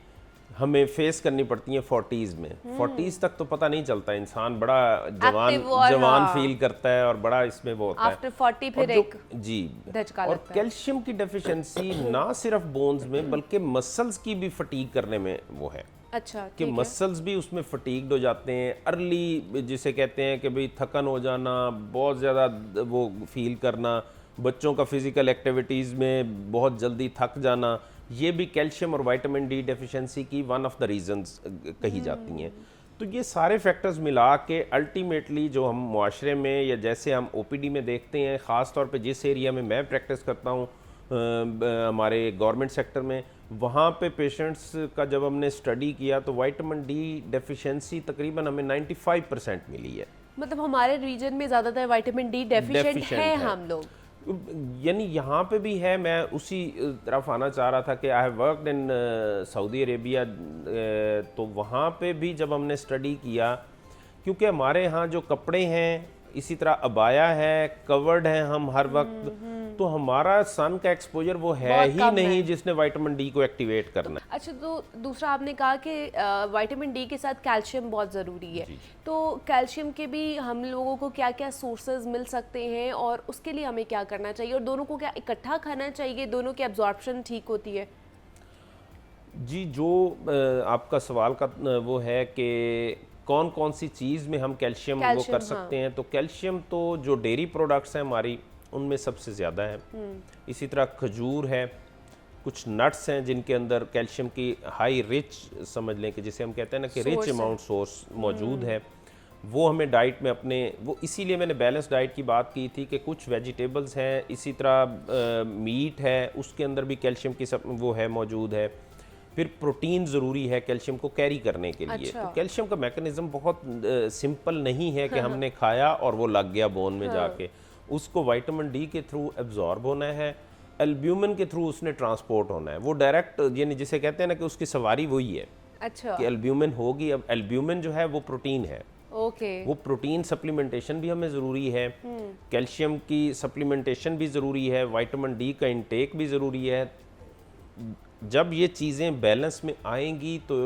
C: हमें फेस करनी पड़ती हैं 40s में। 40s तक तो पता नहीं चलता, इंसान बड़ा
A: Active और
C: जवान
A: हाँ।
C: फील करता है और बड़ा इसमें वो होता है।
A: आफ्टर 40 फिर
C: और जो-
A: एक
C: जी
A: धचका
C: और
A: लगता है।
C: कैल्शियम की डेफिशिएंसी ना सिर्फ बोन्स में बल्कि मसल्स की भी फटीग करने में वो है
A: अच्छा
C: कि
A: ठीक है।
C: मसल्स भी उसमें फटीग्ड हो जाते हैं। अर्ली जिसे कहते हैं कि भाई थकन हो जाना, बहुत ज़्यादा वो फील करना, बच्चों का फिजिकल एक्टिविटीज़ में बहुत जल्दी थक जाना, ये भी कैल्शियम और विटामिन डी डेफिशिएंसी की वन ऑफ द रीजंस कही जाती हैं। तो ये सारे फैक्टर्स मिला के अल्टीमेटली जो हम मुआशरे में या जैसे हम ओपीडी में देखते हैं, ख़ास तौर पे जिस एरिया में मैं प्रैक्टिस करता हूँ हमारे गवर्नमेंट सेक्टर में, वहाँ पे पेशेंट्स का जब हमने स्टडी किया तो विटामिन डी डेफिशिएंसी तकरीबन हमें 95% मिली है।
A: मतलब हमारे रीजन में ज़्यादातर विटामिन डी डेफिशिएंट
C: Deficient
A: है
C: है।
A: हम लोग।
C: यानी यहाँ पे भी है। मैं उसी तरफ आना चाह रहा था कि I have worked in Saudi Arabia, तो वहाँ पे भी जब हमने स्टडी किया, क्योंकि हमारे यहाँ जो कपड़े हैं, इसी तरह अबाया है, कवर्ड हैं हम हर वक्त, तो हमारा सन का एक्सपोजर वो है
A: बहुत
C: ही
A: कम
C: नहीं
A: है।
C: जिसने विटामिन डी को एक्टिवेट करना है।
A: अच्छा, तो दूसरा आपने कहा कि विटामिन डी के साथ कैल्शियम बहुत ज़रूरी है, तो कैल्शियम के भी हम लोगों को क्या क्या सोर्सेज मिल सकते हैं और उसके लिए हमें क्या करना चाहिए, और दोनों को क्या इकट्ठा खाना चाहिए, दोनों की एब्जॉर्प्शन ठीक होती है?
C: जी, जो आपका सवाल का वो है कि कौन कौन सी चीज़ में हम कैल्शियम वो
A: कैल्शियम,
C: कर सकते हैं, तो कैल्शियम तो जो डेयरी प्रोडक्ट्स हैं हमारी, उनमें सबसे ज़्यादा है। इसी तरह खजूर है, कुछ नट्स हैं जिनके अंदर कैल्शियम की हाई रिच, समझ लें कि जिसे हम कहते हैं ना कि रिच
A: Source है।
C: अमाउंट सोर्स मौजूद है, वो हमें डाइट में अपने वो, इसीलिए मैंने बैलेंस डाइट की बात की थी कि कुछ वेजिटेबल्स हैं, इसी तरह मीट है, उसके अंदर भी कैल्शियम की सब वो है मौजूद है। फिर प्रोटीन ज़रूरी है कैल्शियम को कैरी करने के लिए।
A: अच्छा।
C: तो कैल्शियम का मैकेनिज्म बहुत सिंपल नहीं है कि हमने खाया और वो लग गया बोन में जाके, उसको विटामिन डी के थ्रू एब्जॉर्ब होना है, एल्ब्यूमिन के थ्रू उसने ट्रांसपोर्ट होना है। वो डायरेक्ट, यानी जिसे कहते हैं ना कि उसकी सवारी वही है
A: अच्छा
C: कि एल्ब्यूमिन होगी। अब एल्ब्यूमिन जो है वो प्रोटीन है,
A: ओके।
C: वो प्रोटीन सप्लीमेंटेशन भी हमें ज़रूरी है, कैल्शियम की सप्लीमेंटेशन भी ज़रूरी है, विटामिन डी का इंटेक भी ज़रूरी है। जब ये चीज़ें बैलेंस में आएंगी तो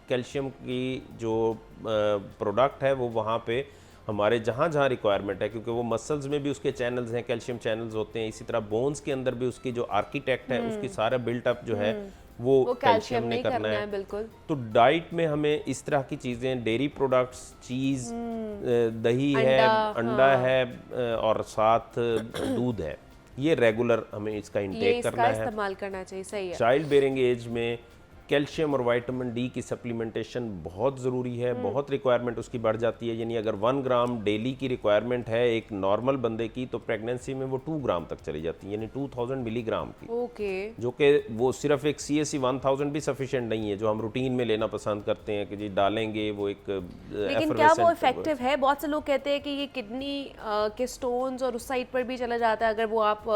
C: कैल्शियम की जो प्रोडक्ट है वो वहाँ पे हमारे जहाँ जहाँ रिक्वायरमेंट है, क्योंकि वो मसल्स में भी उसके चैनल्स हैं, कैल्शियम चैनल्स होते हैं, इसी तरह बोन्स के अंदर भी उसकी जो आर्किटेक्ट है उसकी सारा बिल्टअप जो है वो कैल्शियम ने करना है।
A: बिल्कुल।
C: तो डाइट में हमें इस तरह की चीज़ें, डेयरी प्रोडक्ट्स, चीज़, दही है, अंडा है और साथ दूध है, ये रेगुलर हमें इसका
A: ये
C: इंटेक
A: इसका
C: करना है।
A: इस्तेमाल करना चाहिए, सही है।
C: चाइल्ड बेयरिंग एज में कैल्शियम और विटामिन डी की सप्लीमेंटेशन बहुत ज़रूरी है, बहुत रिक्वायरमेंट उसकी बढ़ जाती है। यानी अगर 1 ग्राम डेली की रिक्वायरमेंट है एक नॉर्मल बंदे की, तो प्रेगनेंसी में वो 2 ग्राम तक चली जाती है, यानी 2000 मिलीग्राम की,
A: ओके।
C: जो कि वो सिर्फ एक CSC 1000 भी सफिशिएंट नहीं है जो हम रूटीन में लेना पसंद करते हैं कि जी डालेंगे वो एक
A: लेकिन क्या वो इफेक्टिव है? बहुत से लोग कहते हैं कि ये किडनी के स्टोन्स और उस साइड पर भी चला जाता है अगर वो आप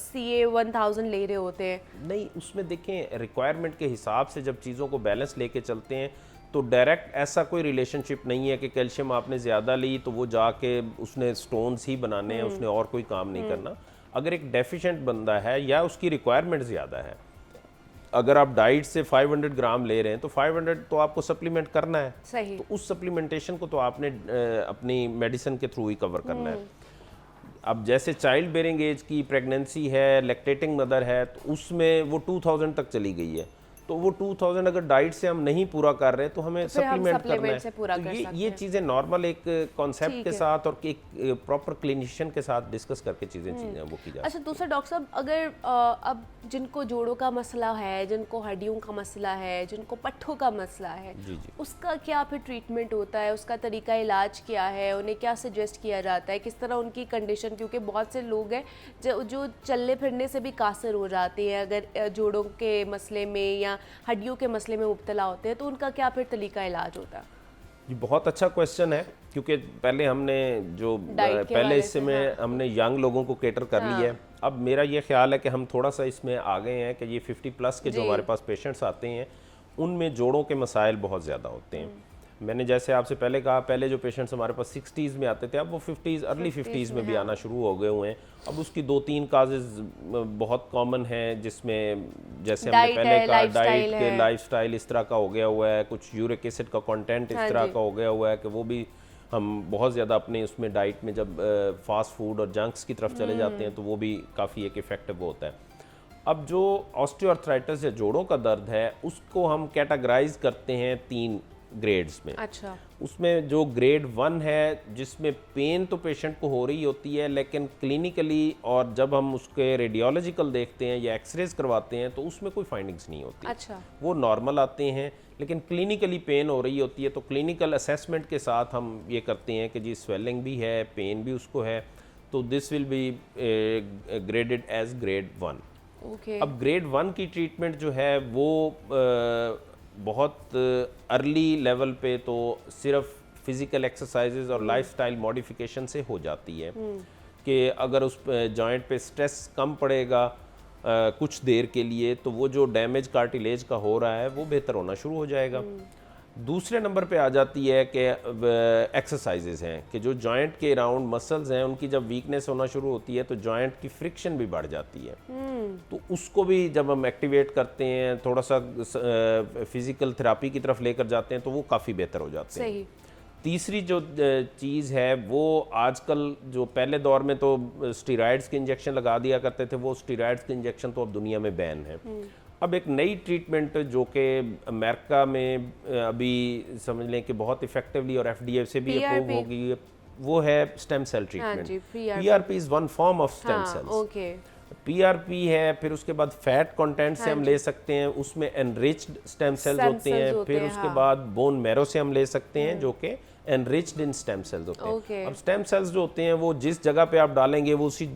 A: CA 1000 ले रहे होते हैं।
C: नहीं, उसमें देखें रिक्वायरमेंट के हिसाब से जब चीज़ों को बैलेंस लेके चलते हैं तो डायरेक्ट ऐसा कोई रिलेशनशिप नहीं है कि कैल्शियम आपने ज़्यादा ली तो वो जाके उसने स्टोन्स ही बनाने हैं, उसने और कोई काम नहीं करना। अगर एक डेफिशिएंट बंदा है या उसकी रिक्वायरमेंट ज़्यादा है, अगर आप डाइट से 500 ग्राम ले रहे हैं तो 500 तो आपको सप्लीमेंट करना है,
A: सही।
C: तो उस सप्लीमेंटेशन को तो आपने अपनी मेडिसिन के थ्रू ही कवर करना है। अब जैसे चाइल्ड बेयरिंग एज की प्रेगनेंसी है, लैक्टेटिंग मदर है, तो उसमें वो 2000 तक चली गई है, तो वो 2000 अगर डाइट से हम नहीं पूरा कर रहे तो हमें
A: फिर हम
C: सप्लीमेंट करना
A: supplement से पूरा
C: है।
A: कर
C: तो
A: सकते
C: ये
A: हैं।
C: चीज़ें नॉर्मल एक कॉन्सेप्ट
A: ठीक
C: के
A: है।
C: साथ और एक प्रॉपर क्लिनिशियन के साथ डिस्कस करके चीज़ें वो की जा
A: अच्छा, दूसरा डॉक्टर साहब, अगर अब जिनको जोड़ों का मसला है, जिनको हड्डियों का मसला है, जिनको पट्ठों का मसला है,
C: जी जी।
A: उसका क्या फिर ट्रीटमेंट होता है, उसका तरीका इलाज क्या है, उन्हें क्या सजेस्ट किया जाता है, किस तरह उनकी कंडीशन, क्योंकि बहुत से लोग हैं जो चलने फिरने से भी कासिर हो जाते हैं अगर जोड़ों के मसले में या हड्डियों के मसले में मुब्तला होते हैं, तो उनका क्या फिर तरीका इलाज होता है?
C: ये बहुत अच्छा क्वेश्चन है, क्योंकि पहले हमने जो
A: डाइट के
C: पहले
A: हवाले
C: हिस्से
A: से,
C: में
A: हाँ।
C: हमने यंग लोगों को केटर कर लिया है। अब मेरा ये ख्याल है कि हम थोड़ा सा इसमें आ गए हैं कि ये 50 प्लस के जो
A: जी।
C: हमारे पास पेशेंट्स आते हैं उनमें जोड़ों के मसाइल बहुत ज़्यादा होते हैं। मैंने जैसे आपसे पहले कहा, पहले जो पेशेंट्स हमारे पास 60s में आते थे, अब वो 50s अर्ली 50s में भी आना शुरू हो गए हुए हैं। अब उसकी 2-3 काजेज़ बहुत कॉमन हैं, जिसमें जैसे हमने पहले कहा डाइट के लाइफस्टाइल इस तरह का हो गया हुआ है, कुछ यूरिक एसिड का कंटेंट इस तरह का हो गया हुआ है कि वो भी हम बहुत ज़्यादा अपने उसमें डाइट में जब फास्ट फूड और जंक्स की तरफ चले जाते हैं तो वो भी काफ़ी एक इफ़ेक्टिव होता है। अब जो ऑस्टियोआर्थराइटिस या जोड़ों का दर्द है उसको हम कैटेगराइज करते हैं 3 ग्रेड्स में।
A: अच्छा।
C: उसमें जो ग्रेड 1 है जिसमें पेन तो पेशेंट को हो रही होती है, लेकिन क्लिनिकली और जब हम उसके रेडियोलॉजिकल देखते हैं या एक्सरेज करवाते हैं तो उसमें कोई फाइंडिंग्स नहीं होती।
A: अच्छा।
C: वो नॉर्मल आते हैं, लेकिन क्लिनिकली पेन हो रही होती है तो क्लिनिकल असेसमेंट के साथ हम ये करते हैं कि जी स्वेलिंग भी है, पेन भी उसको है, तो this will be graded as grade 1। अब ग्रेड 1 की ट्रीटमेंट जो है वो बहुत अर्ली लेवल पे तो सिर्फ फिज़िकल एक्सरसाइजेज और लाइफस्टाइल मॉडिफिकेशन से हो जाती है कि अगर उस जॉइंट पे स्ट्रेस कम पड़ेगा कुछ देर के लिए तो वो जो डैमेज कार्टिलेज का हो रहा है वो बेहतर होना शुरू हो जाएगा। दूसरे नंबर पे आ जाती है कि एक्सरसाइजेज हैं कि जो जॉइंट के अराउंड मसल्स हैं उनकी जब वीकनेस होना शुरू होती है तो जॉइंट की फ्रिक्शन भी बढ़ जाती है। तो उसको भी जब हम एक्टिवेट करते हैं, थोड़ा सा फिजिकल थेरापी की तरफ लेकर जाते हैं तो वो काफ़ी बेहतर हो जाते हैं। तीसरी जो चीज़ है वो आजकल, जो पहले दौर में तो स्टीरॉयड्स के इंजेक्शन लगा दिया करते थे, वो स्टीरॉयड्स के इंजेक्शन तो अब दुनिया में बैन है। अब एक नई ट्रीटमेंट जो कि अमेरिका में अभी समझ लें कि बहुत इफेक्टिवली और FDA से भी अप्रूव होगी, वो है stem cell treatment. PRP is one form of stem cells. PRP है, फिर उसके बाद फैट कंटेंट से हम ले सकते हैं, उसमें एनरिच्ड स्टेम सेल्स होते हैं, फिर उसके बाद बोन मैरो से हम ले सकते हैं जो कि एनरिच्ड इन स्टेम सेल्स होते हैं। अब स्टेम सेल्स जो होते हैं वो जिस जगह पे आप डालेंगे वो उसी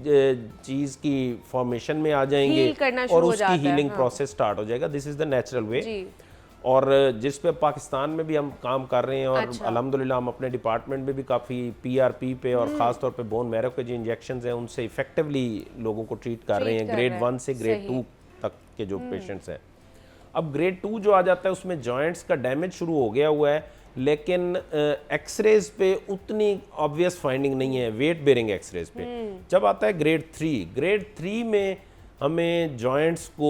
C: चीज़ की फॉर्मेशन में आ जाएंगे और उसकी हीलिंग प्रोसेस स्टार्ट हो जाएगा। This is the natural way. और जिस पे पाकिस्तान में भी हम काम कर रहे हैं और अल्हम्दुलिल्लाह हम अपने डिपार्टमेंट में भी काफ़ी PRP पे और ख़ास तौर पे बोन मैरो के जो इंजेक्शंस हैं उनसे इफेक्टिवली लोगों को ट्रीट कर रहे हैं, ग्रेड 1 से ग्रेड 2 तक के जो पेशेंट्स हैं। अब ग्रेड 2 जो आ जाता है उसमें जॉइंट्स का डैमेज शुरू हो गया हुआ है, लेकिन एक्सरेज पे उतनी ऑब्वियस फाइंडिंग नहीं है, वेट बेरिंग एक्सरेज पे। जब आता है ग्रेड 3 में हमें जॉइंट्स को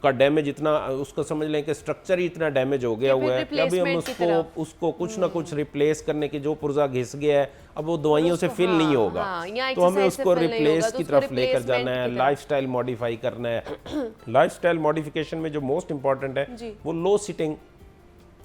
C: का डैमेज इतना, उसको समझ लें कि स्ट्रक्चर ही इतना डैमेज हो गया हुआ है कि अभी हम उसको कुछ ना कुछ रिप्लेस करने की, जो पुर्जा घिस गया है अब वो दवाइयों से फिल नहीं होगा, तो हमें उसको रिप्लेस की तरफ लेकर जाना है, लाइफस्टाइल मॉडिफाई करना है। लाइफस्टाइल मॉडिफिकेशन में जो मोस्ट इंपॉर्टेंट है वो लो सिटिंग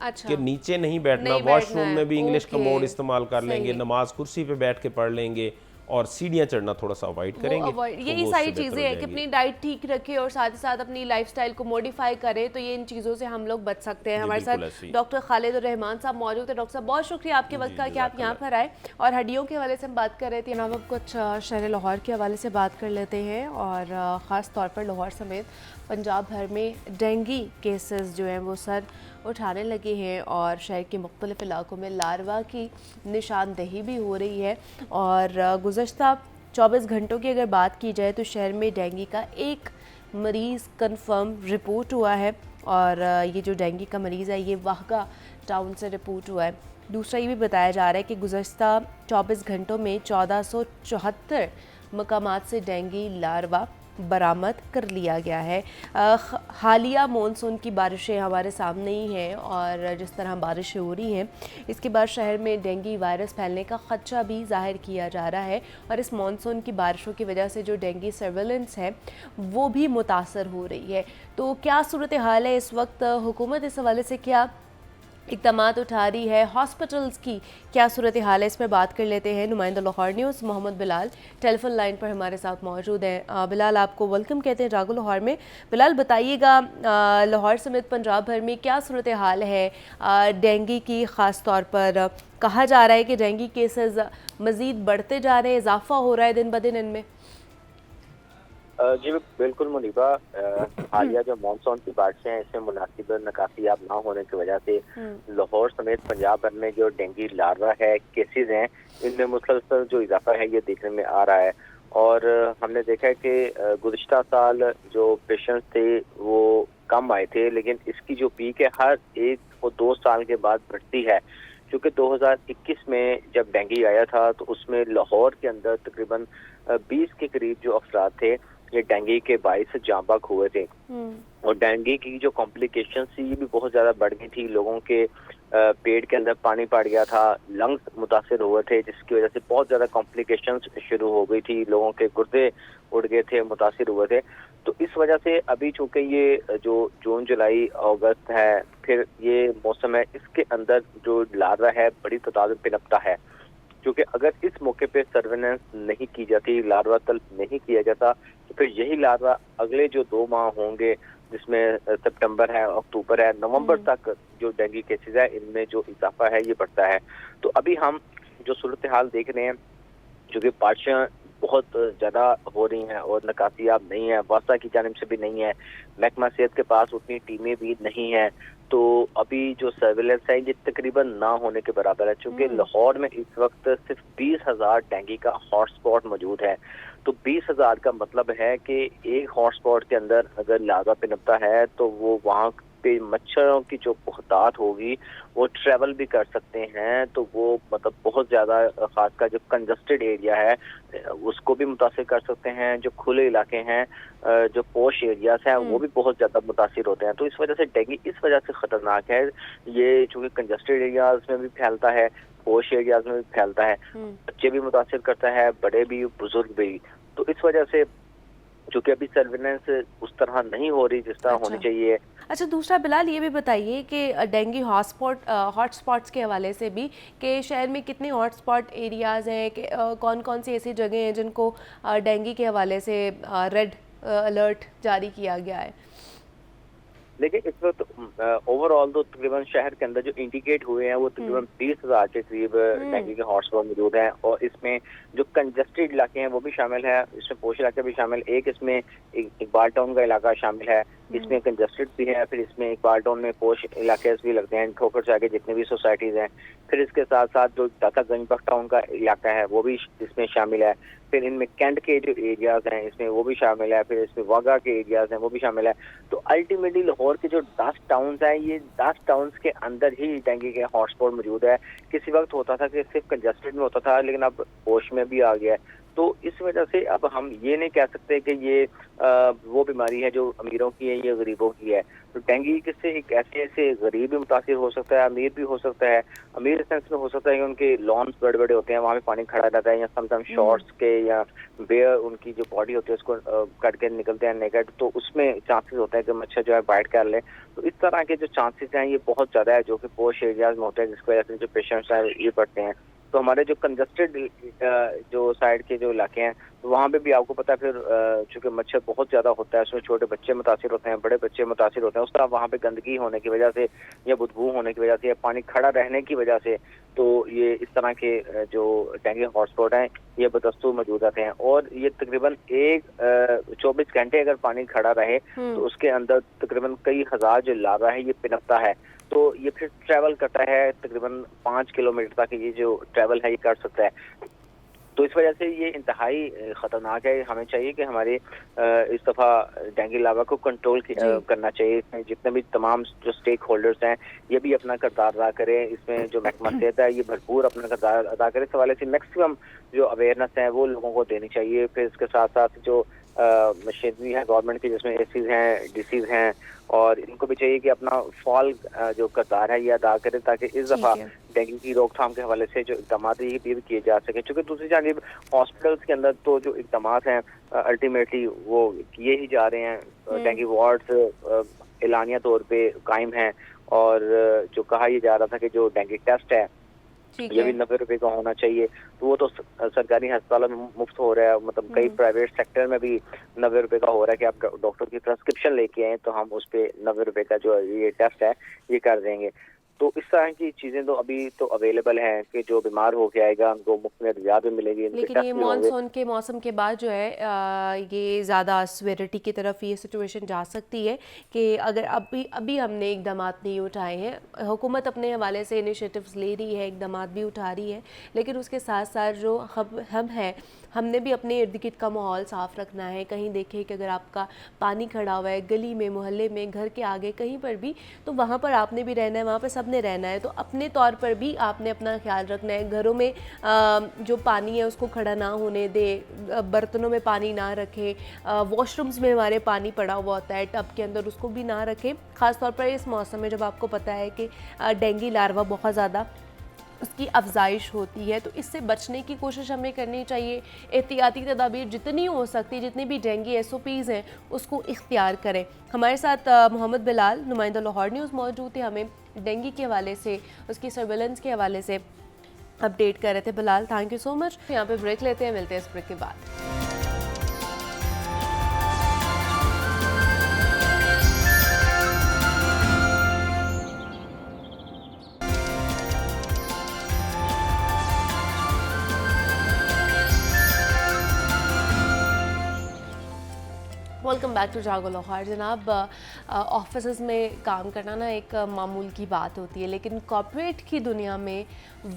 C: के नीचे नहीं बैठना, वॉशरूम में भी इंग्लिश कमोड इस्तेमाल कर लेंगे, नमाज कुर्सी पे बैठ के पढ़ लेंगे और सीढ़ियाँ चढ़ना थोड़ा सा अवॉइड करेंगे।
A: यही सारी चीज़ें हैं कि अपनी डाइट ठीक रखें और साथ ही साथ अपनी लाइफस्टाइल को मॉडिफाई करें, तो ये इन चीज़ों से हम लोग बच सकते हैं। हमारे साथ डॉक्टर खालिद रहमान साहब मौजूद है। डॉक्टर साहब बहुत शुक्रिया आपके वक्त का कि आप यहाँ पर आए और हड्डियों के हवाले से हम बात कर रहे थे। अब कुछ शहर लाहौर के हवाले से बात कर लेते हैं और ख़ास तौर पर लाहौर समेत पंजाब भर में डेंगू केसेस जो हैं वो सर उठाने लगे हैं और शहर के मुख्तलिफ इलाकों में लार्वा की निशानदेही भी हो रही है। और गुज़श्ता 24 घंटों की अगर बात की जाए तो शहर में डेंगू का एक मरीज़ कंफर्म रिपोर्ट हुआ है और ये जो डेंगू का मरीज़ है ये वाहगा टाउन से रिपोर्ट हुआ है। दूसरा ये भी बताया जा रहा है कि गुज़श्ता 24 घंटों में 1474 मकामात से डेंगू लार्वा बरामद कर लिया गया है। हालिया मॉनसून की बारिशें हमारे सामने ही हैं और जिस तरह बारिशें हो रही हैं इसके बाद शहर में डेंगू वायरस फैलने का खदशा भी जाहिर किया जा रहा है और इस मॉनसून की बारिशों की वजह से जो डेंगू सर्वेलेंस है वो भी मुतासर हो रही है। तो क्या सूरत हाल है इस वक्त, हुकूमत इस हवाले से क्या इक़दामात उठा रही है, हॉस्पिटल्स की क्या सूरत हाल है, इस पर बात कर लेते हैं। नुमाइंदा Lahore news Mohammad Bilal telephone line पर हमारे साथ मौजूद हैं। बिलाल आपको वेलकम कहते हैं जागो लाहौर में। बिलाल बताइएगा लाहौर समेत पंजाब भर में क्या सूरत हाल है डेंगू की, ख़ास तौर पर कहा जा रहा है कि डेंगू केसेस मज़ीद बढ़ते जा रहे हैं, इजाफा हो रहा है दिन ब दिन इनमें।
D: जी बिल्कुल मुनीबा, हालिया जो मानसून की बारिशें हैं इसमें मुनासिब नकासियाब ना होने की वजह से लाहौर समेत पंजाब भर में जो डेंगू लार्वा है केसेस हैं इनमें मुसलसल जो इजाफा है ये देखने में आ रहा है। और हमने देखा है कि गुज़िश्ता साल जो पेशेंट्स थे वो कम आए थे, लेकिन इसकी जो पीक है हर 1 और 2 साल के बाद बढ़ती है, क्योंकि 2021 में जब डेंगू आया था तो उसमें लाहौर के अंदर तकरीबन 20 के करीब जो अफराद थे ये डेंगू के बाइस जाँ बहक हुए थे। और डेंगू की जो कॉम्प्लिकेशन थी ये भी बहुत ज़्यादा बढ़ गई थी। लोगों के पेट के अंदर पानी पड़ गया था, लंग्स मुतासर हुए थे, जिसकी वजह से बहुत ज़्यादा कॉम्प्लिकेशंस शुरू हो गई थी, लोगों के गुर्दे उड़ गए थे, मुतासर हुए थे। तो इस वजह से अभी चूंकि ये जो जून जुलाई अगस्त है, फिर ये मौसम है, इसके अंदर जो लार्वा है बड़ी तादाद में पनपता है। क्योंकि अगर इस मौके पे सर्वेलेंस नहीं की जाती, लार्वा तलब नहीं किया जाता, तो फिर यही लार्वा अगले जो 2 माह होंगे, जिसमें सितंबर है, अक्टूबर है, नवंबर तक जो डेंगू केसेस है इनमें जो इजाफा है ये बढ़ता है। तो अभी हम जो सूरत हाल देख रहे हैं, चूँकि बारिशें बहुत ज़्यादा हो रही हैं और निकासियाब नहीं है, वासा की जानिब से भी नहीं है, महकमा सेहत के पास उतनी टीमें भी नहीं हैं, तो अभी जो सर्विलेंस है ये तकरीबन ना होने के बराबर है। चूँकि लाहौर में इस वक्त सिर्फ 20,000 डेंगू का हॉटस्पॉट मौजूद है। तो 20,000 का मतलब है कि एक हॉटस्पॉट के अंदर अगर लार्वा पनपता है तो वो वहाँ पे मच्छरों की जो बहुतात होगी वो ट्रेवल भी कर सकते हैं, तो वो मतलब बहुत ज़्यादा, खासकर जो कंजस्टेड एरिया है उसको भी मुतासिर कर सकते हैं। जो खुले इलाके हैं, जो पोश एरियाज हैं, वो भी बहुत ज़्यादा मुतासिर होते हैं। तो इस वजह से डेंगू इस वजह से ख़तरनाक है, ये चूँकि कंजस्टेड एरियाज में भी फैलता है, पोश एरियाज में भी फैलता है, बच्चे भी मुतासिर करता है, बड़े भी, बुजुर्ग भी। तो इस वजह से चूँकि अभी सर्विलेंस उस तरह नहीं हो रही जिस तरह होनी चाहिए।
A: अच्छा, दूसरा बिलाल ये भी बताइए कि डेंगू हॉटस्पॉट्स के हवाले से भी कि शहर में कितने हॉटस्पॉट एरियाज़ हैं, कि कौन कौन सी ऐसी जगह हैं जिनको डेंगू के हवाले से रेड अलर्ट जारी किया गया है?
D: लेकिन इस वक्त ओवरऑल तो तकरीबन शहर के अंदर जो इंडिकेट हुए हैं वो तकरीबन 20,000 के करीब डेंगू के हॉटस्पॉट मौजूद हैं। और इसमें जो कंजस्टेड इलाके हैं वो भी शामिल है, इसमें पोश इलाके भी शामिल, एक इसमें इकबाल टाउन का इलाका शामिल है, इसमें कंजस्टेड भी है, फिर इसमें इकबाल टाउन में पोश इलाके भी लगते हैं, ठोकर से आगे जितने भी सोसाइटीज़ हैं, फिर इसके साथ साथ जो दातागंज टाउन का इलाका है वो भी इसमें शामिल है, फिर इनमें कैंट के जो एरियाज हैं इसमें वो भी शामिल है, फिर इसमें वागा के एरियाज हैं वो भी शामिल है। तो अल्टीमेटली लाहौर के जो 10 टाउन्स हैं, ये 10 टाउन्स के अंदर ही डेंगू के हॉटस्पॉट मौजूद है। किसी वक्त होता था कि सिर्फ कंजस्टेड में होता था, लेकिन अब होश में भी आ गया है। तो इस वजह से अब हम ये नहीं कह सकते कि ये वो बीमारी है जो अमीरों की है, ये गरीबों की है। तो डेंगू किससे एक ऐसे गरीब भी मुतासिर हो सकता है, अमीर भी हो सकता है। अमीर सेंस में हो सकता है कि उनके लॉन्स बड़े बड़े होते हैं, वहाँ पे पानी खड़ा रहता है, या समटाइम शॉर्ट्स के या बेयर उनकी जो बॉडी होती है उसको कट के निकलते हैं नेकेड, तो उसमें चांसेस होते हैं कि मच्छर जो है बाइट कर ले। तो इस तरह के जो चांसेस हैं ये बहुत ज़्यादा है, जो कि पोश एरियाज में होते हैं, जिसकी वजह से जो पेशेंट्स हैं ये बढ़ते हैं। तो हमारे जो कंजस्टेड जो साइड के जो इलाके हैं तो वहाँ पे भी आपको पता है, फिर चूँकि मच्छर बहुत ज़्यादा होता है, उसमें छोटे बच्चे मुतासिर होते हैं, बड़े बच्चे मुतासिर होते हैं, उस तरह वहाँ पे गंदगी होने की वजह से या बदबू होने की वजह से या पानी खड़ा रहने की वजह से, तो ये इस तरह के जो डेंगू हॉटस्पॉट हैं ये बदस्तूर मौजूद रहते हैं। और ये तकरीबन 24 घंटे अगर पानी खड़ा रहे तो उसके अंदर तकरीबन कई हज़ार जो लार्वा है ये पनपता है। तो ये फिर ट्रैवल करता है तकरीबन 5 किलोमीटर तक, ये जो ट्रैवल है ये कर सकता है। तो इस वजह से ये इंतहाई ख़तरनाक है। हमें चाहिए कि हमारे इस दफ़ा डेंगू लार्वा को कंट्रोल करना चाहिए। जितने भी तमाम जो स्टेक होल्डर्स हैं ये भी अपना किरदार अदा करें, इसमें जो महकमा सेहत है ये भरपूर अपना किरदार अदा करे। इस हवाले से मैक्सिमम जो अवेयरनेस है वो लोगों को देनी चाहिए। फिर इसके साथ साथ जो मशीनरी है गवर्नमेंट की, जिसमें एसीज हैं, डीसीज हैं, और इनको भी चाहिए कि अपना फॉल जो किरदार है ये अदा करें, ताकि इस दफ़ा डेंगू की रोकथाम के हवाले से जो इक़दाम है ये भी किए जा सके। क्योंकि दूसरी जानिब हॉस्पिटल्स के अंदर तो जो इक़दाम हैं अल्टीमेटली वो किए ही जा रहे हैं। डेंगू वार्ड्स एलानिया तौर पे कायम हैं, और जो कहा यह जा रहा था कि जो डेंगू टेस्ट है ये भी 90 रुपए का होना चाहिए, तो वो तो सरकारी अस्पतालों में मुफ्त हो रहा है। मतलब कई प्राइवेट सेक्टर में भी 90 रुपए का हो रहा है कि आप डॉक्टर की प्रेस्क्रिप्शन लेके आए तो हम उस पे 90 रुपए का जो ये टेस्ट है ये कर देंगे। तो इस तरह की चीजें तो अभी तो अवेलेबल हैं कि जो बीमार हो के आएगा उनको मुफ्त में दवा भी मिलेगी।
A: लेकिन ये मानसून के मौसम के बाद जो है ये ज़्यादा सीवियरिटी की तरफ ये सिचुएशन जा सकती है कि अगर अभी हमने इकदाम नहीं उठाए हैं, हुकूमत अपने हवाले से इनिशिएटिव्स ले रही है, इकदाम भी उठा रही है, लेकिन उसके साथ साथ जो हम हैं हमने भी अपने इर्द गिर्द का माहौल साफ़ रखना है। कहीं देखें कि अगर आपका पानी खड़ा हुआ है गली में, मोहल्ले में, घर के आगे कहीं पर भी, तो वहाँ पर आपने भी रहना है, वहाँ पर सब ने रहना है। तो अपने तौर पर भी आपने अपना ख्याल रखना है। घरों में जो पानी है उसको खड़ा ना होने दे, बर्तनों में पानी ना रखें, वॉशरूम्स में हमारे पानी पड़ा हुआ होता है टब के अंदर, उसको भी ना रखें। ख़ास तौर पर इस मौसम में जब आपको पता है कि डेंगू लार्वा बहुत ज़्यादा उसकी अफजाइश होती है, तो इससे बचने की कोशिश हमें करनी चाहिए। एहतियाती तदाबीर जितनी हो सकती, जितनी भी डेंगू SOPs हैं उसको इख्तियार करें। हमारे साथ मोहम्मद बिलाल, नुमाइंदा लाहौर न्यूज़, मौजूद थे, हमें डेंगू के हवाले से, उसकी सर्वेलेंस के हवाले से अपडेट कर रहे थे। Bilal, thank you so much. यहाँ पे ब्रेक लेते हैं, मिलते हैं इस ब्रेक के बाद। वेलकम बैक टू जागो लाहौर। जनाब, ऑफिस में काम करना ना एक मामूल की बात होती है, लेकिन कॉर्पोरेट की दुनिया में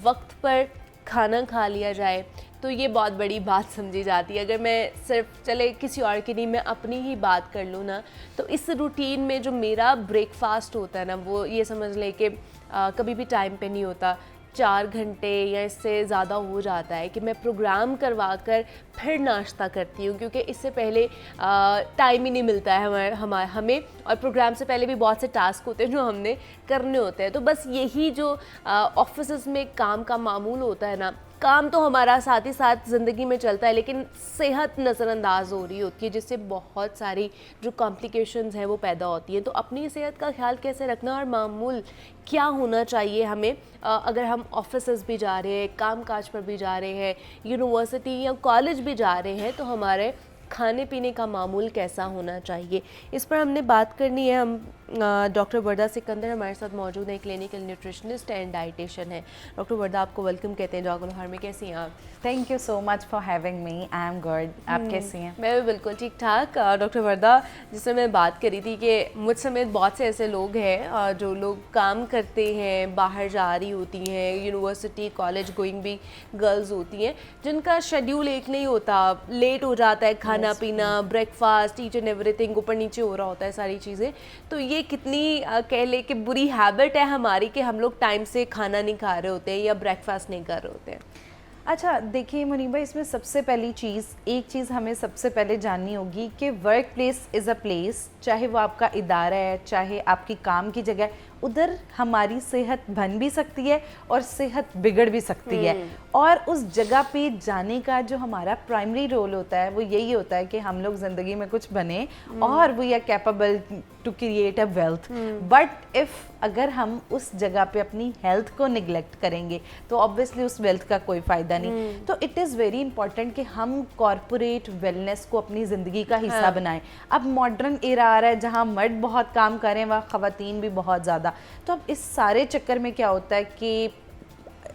A: वक्त पर खाना खा लिया जाए तो ये बहुत बड़ी बात समझी जाती है। अगर मैं सिर्फ चले किसी और की नहीं, मैं अपनी ही बात कर लूँ ना, तो इस रूटीन में जो मेरा ब्रेकफास्ट होता है ना, वो ये समझ ले कि कभी भी टाइम पे नहीं होता। 4 घंटे या इससे ज़्यादा हो जाता है कि मैं प्रोग्राम करवा कर फिर नाश्ता करती हूँ, क्योंकि इससे पहले टाइम ही नहीं मिलता है हमें, और प्रोग्राम से पहले भी बहुत से टास्क होते हैं जो हमने करने होते हैं। तो बस यही जो ऑफिस में काम का मामूल होता है ना, काम तो हमारा साथ ही साथ ज़िंदगी में चलता है, लेकिन सेहत नज़रअंदाज हो रही होती है, जिससे बहुत सारी जो कॉम्प्लिकेशंस हैं वो पैदा होती हैं। तो अपनी सेहत का ख्याल कैसे रखना और मामूल क्या होना चाहिए हमें, अगर हम ऑफिस भी जा रहे हैं, काम काज पर भी जा रहे हैं, यूनिवर्सिटी या कॉलेज भी जा रहे हैं, तो हमारे खाने पीने का मामूल कैसा होना चाहिए, इस पर हमने बात करनी है। हम डॉक्टर वर्दा सिकंदर हमारे साथ मौजूद हैं, क्लिनिकल न्यूट्रिशनिस्ट एंड डाइटिशियन है। डॉक्टर वर्दा, आपको वेलकम कहते हैं जागो लाहौर में। कैसी हैं आप?
E: Thank you so much for having me. I am good. आप कैसी हैं?
A: मैं भी बिल्कुल ठीक ठाक। डॉक्टर वर्दा, जिससे मैं बात करी थी कि मुझ समेत बहुत से ऐसे लोग हैं जो लोग काम करते हैं, बाहर जा रही होती हैं, यूनिवर्सिटी कॉलेज गोइंग भी गर्ल्स होती हैं, जिनका शेड्यूल एक नहीं होता, लेट हो जाता है खाना पीना, ब्रेकफास्ट, ईच एंड एवरीथिंग ऊपर नीचे हो रहा होता है सारी चीज़ें। तो ये कितनी कह ले कि बुरी हैबिट है हमारी कि हम लोग टाइम से खाना नहीं खा रहे होते हैं या ब्रेकफास्ट नहीं कर रहे होते हैं।
E: अच्छा, देखिए मुनीबा, इसमें सबसे पहली एक चीज़ हमें सबसे पहले जाननी होगी कि work place is a place, चाहे वो आपका इदारा है, चाहे आपकी काम की जगह है, उधर हमारी सेहत बन भी सकती है और सेहत बिगड़ भी सकती है। और उस जगह पे जाने का जो हमारा प्राइमरी रोल होता है वो यही होता है कि हम लोग ज़िंदगी में कुछ बने और we are capable to create a wealth. But if अगर हम उस जगह पे अपनी हेल्थ को निगलेक्ट करेंगे तो ऑब्वियसली उस वेल्थ का कोई फ़ायदा नहीं। तो इट इज़ वेरी इंपॉर्टेंट कि हम कॉर्पोरेट वेलनेस को अपनी ज़िंदगी का हिस्सा बनाएं। अब मॉडर्न एरा आ रहा है जहाँ मर्द बहुत काम करें, वह ख़वातीन भी बहुत ज़्यादा। तो अब इस सारे चक्कर में क्या होता है कि